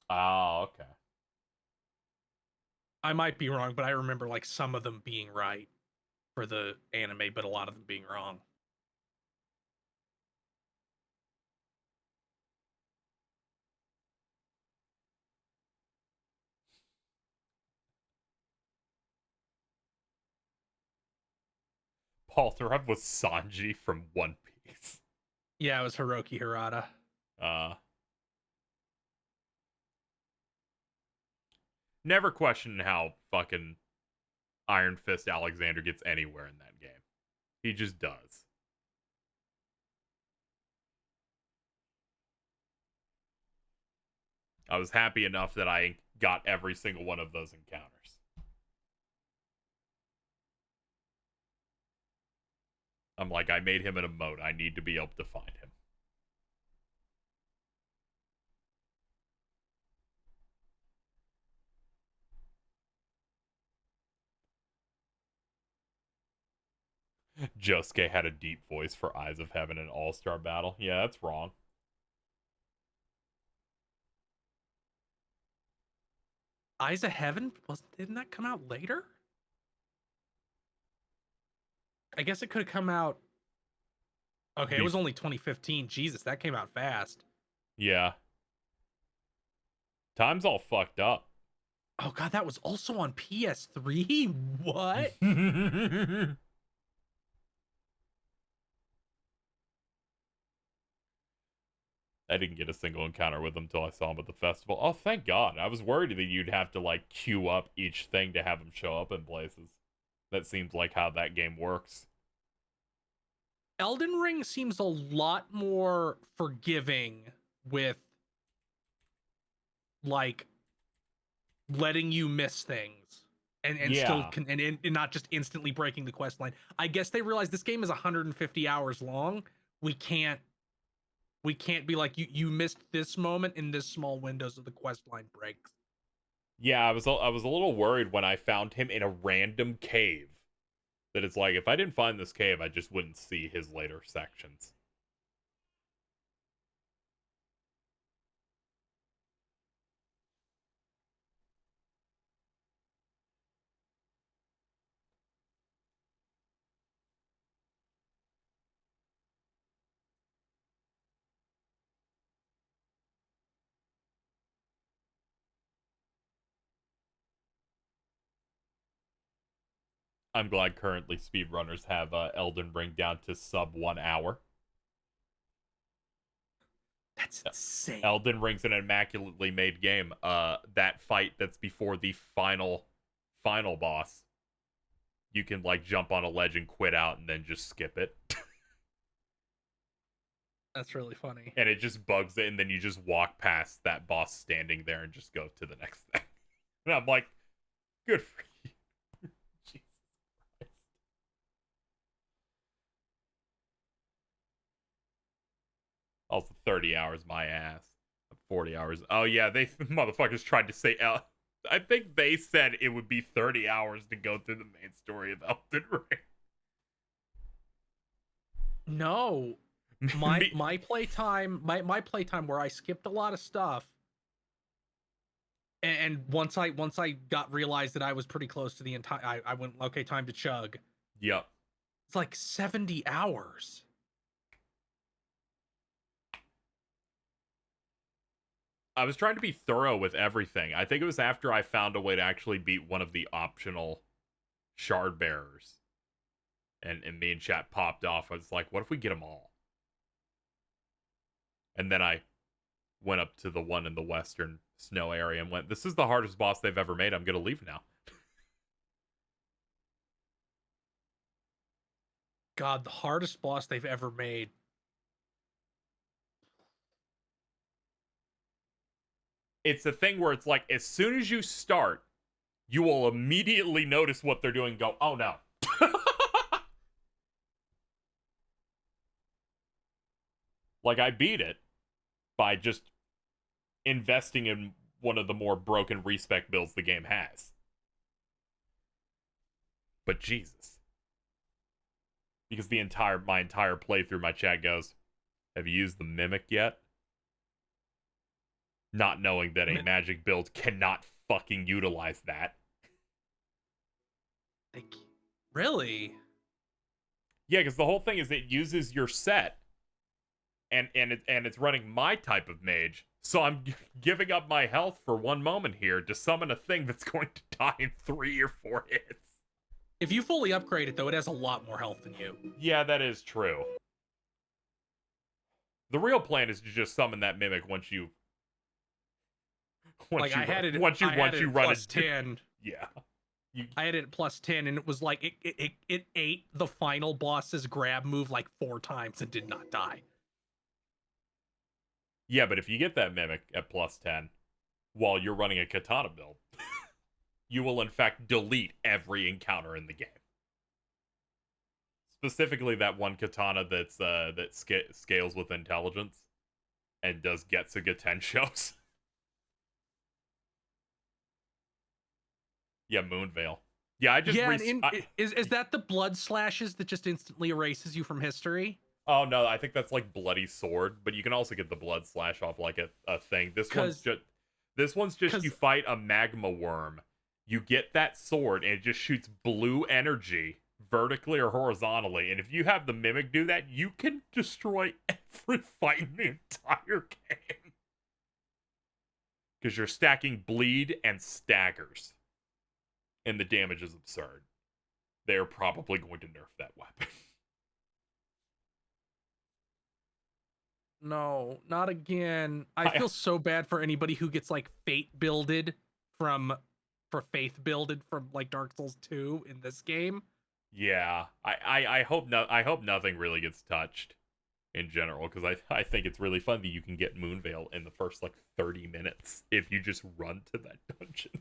Oh, okay. I might be wrong, but I remember like some of them being right for the anime, but a lot of them being wrong. Polnareff was Sanji from One Piece. Yeah, it was Hiroki Harada. Never questioned how fucking Iron Fist Alexander gets anywhere in that game. He just does. I was happy enough that I got every single one of those encounters. I'm like, I made him an emote. I need to be able to find him. Josuke had a deep voice for Eyes of Heaven in All-Star Battle. Yeah, that's wrong. Eyes of Heaven? Didn't that come out later? I guess it could have come out. Okay, it was only 2015. Jesus, that came out fast. Yeah. Time's all fucked up. Oh god, that was also on PS3? What? I didn't get a single encounter with him until I saw him at the festival. Oh, thank God. I was worried that you'd have to, like, queue up each thing to have him show up in places. That seems like how that game works. Elden Ring seems a lot more forgiving with, like, letting you miss things. And Yeah. still and not just instantly breaking the quest line. I guess they realized this game is 150 hours long. We can't be like, you missed this moment in this small window, so the quest line breaks. Yeah, I was a little worried when I found him in a random cave. That it's like, if I didn't find this cave, I just wouldn't see his later sections. I'm glad currently speedrunners have Elden Ring down to sub 1 hour. That's insane. Elden Ring's an immaculately made game. That fight that's before the final boss, you can like jump on a ledge and quit out and then just skip it. That's really funny. And it just bugs it, and then you just walk past that boss standing there and just go to the next thing. And I'm like, good for you. Jesus Christ. Also 30 hours, my ass. 40 hours. Oh yeah, they motherfuckers tried to say I think they said it would be 30 hours to go through the main story of Elden Ring. No. My playtime where I skipped a lot of stuff, and once I realized that I was pretty close to the entire, I went, okay, time to chug. Yep. It's like 70 hours. I was trying to be thorough with everything. I think it was after I found a way to actually beat one of the optional shard bearers. And me and chat popped off. I was like, what if we get them all? And then I went up to the one in the western snow area and went, this is the hardest boss they've ever made. I'm going to leave now. God, the hardest boss they've ever made. It's a thing where it's like, as soon as you start, you will immediately notice what they're doing and go, oh no. Like, I beat it by just investing in one of the more broken respec builds the game has. But Jesus. Because my entire playthrough, my chat goes, have you used the Mimic yet? Not knowing that a magic build cannot fucking utilize that. Like, really? Yeah, because the whole thing is it uses your set. And it's running my type of mage, so I'm giving up my health for one moment here to summon a thing that's going to die in 3 or 4 hits. If you fully upgrade it, though, it has a lot more health than you. Yeah, that is true. The real plan is to just summon that mimic once you run plus 10. Yeah. I had it at plus 10, and it was like it ate the final boss's grab move like 4 times and did not die. Yeah, but if you get that mimic at plus 10 while you're running a katana build, you will in fact delete every encounter in the game. Specifically that one katana that scales with intelligence and does Getsuga Tenshos. Yeah, Moonveil. Yeah, I just is that the blood slashes that just instantly erases you from history? Oh no, I think that's like Bloody Sword, but you can also get the blood slash off like a thing. This one's just you fight a magma worm. You get that sword and it just shoots blue energy vertically or horizontally. And if you have the mimic do that, you can destroy every fight in the entire game. Because you're stacking bleed and staggers. And the damage is absurd. They're probably going to nerf that weapon. No, not again. I feel so bad for anybody who gets like faith builded from like Dark Souls 2 in this game. Yeah, I hope nothing really gets touched in general, because I think it's really fun that you can get Moonveil in the first like 30 minutes if you just run to that dungeon.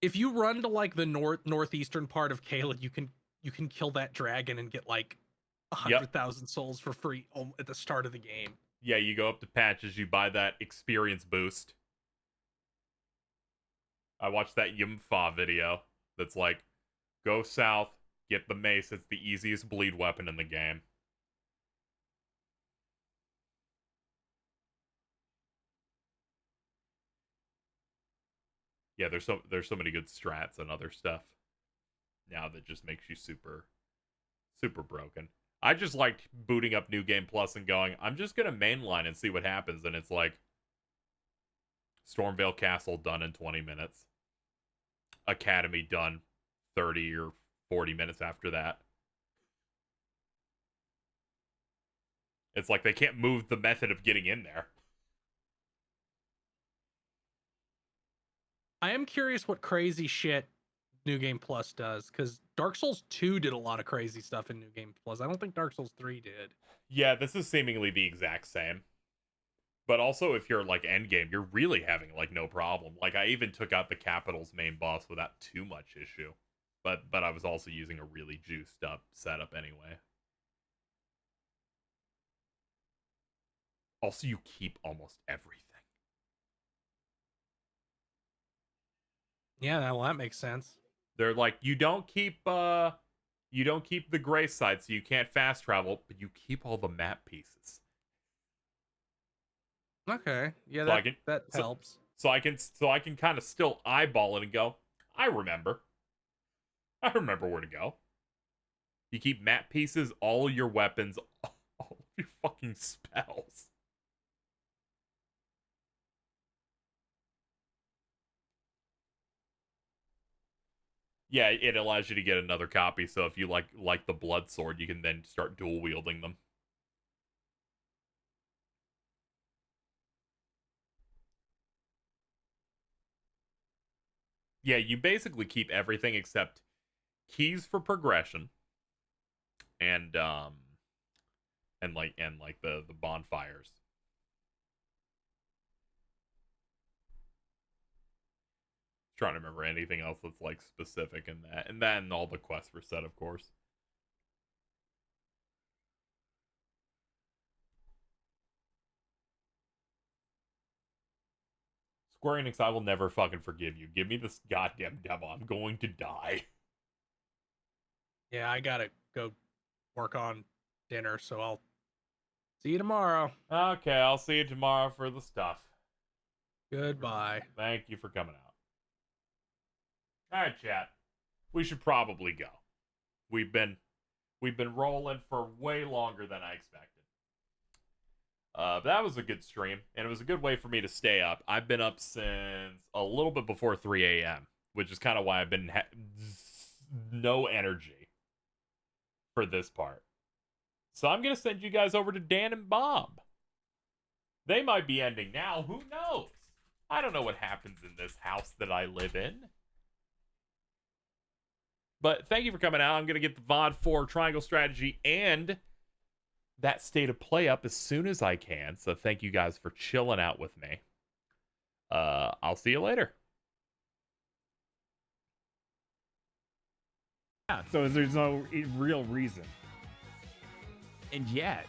If you run to like the northeastern part of Caelid, you can kill that dragon and get like 100,000 souls for free at the start of the game. Yeah, you go up to patches, you buy that experience boost. I watched that Yumfa video that's like, go south, get the mace, it's the easiest bleed weapon in the game. Yeah, there's so many good strats and other stuff now that just makes you super broken. I just liked booting up New Game Plus and going, I'm just gonna mainline and see what happens, and it's like Stormveil Castle done in 20 minutes. Academy done 30 or 40 minutes after that. It's like they can't move the method of getting in there. I am curious what crazy shit New Game Plus does, because Dark Souls 2 did a lot of crazy stuff in New Game Plus. I don't think Dark Souls 3 did. Yeah, this is seemingly the exact same. But also, if you're like endgame, you're really having like no problem. Like I even took out the Capital's main boss without too much issue. But I was also using a really juiced up setup anyway. Also, you keep almost everything. Yeah, well, that makes sense. They're like, you don't keep the gray side, so you can't fast travel, but you keep all the map pieces. Okay, yeah, So that helps. So I can kind of still eyeball it and go, I remember where to go. You keep map pieces, all your weapons, all of your fucking spells. Yeah, it allows you to get another copy, so if you like the blood sword, you can then start dual wielding them. Yeah, you basically keep everything except keys for progression and the bonfires. Trying to remember anything else that's like specific in that, and then all the quests were set, of course. Square Enix, I will never fucking forgive you. Give me this goddamn demo. I'm going to die. Yeah, I gotta go work on dinner, so I'll see you tomorrow. Okay, I'll see you tomorrow for the stuff. Goodbye. Thank you for coming out. All right, chat. We should probably go. We've been rolling for way longer than I expected. But that was a good stream, and it was a good way for me to stay up. I've been up since a little bit before 3 a.m., which is kind of why I've been no energy for this part. So I'm going to send you guys over to Dan and Bob. They might be ending now. Who knows? I don't know what happens in this house that I live in. But thank you for coming out. I'm going to get the VOD for Triangle Strategy and that State of Play up as soon as I can. So thank you guys for chilling out with me. I'll see you later. Yeah, so there's no real reason. And yet,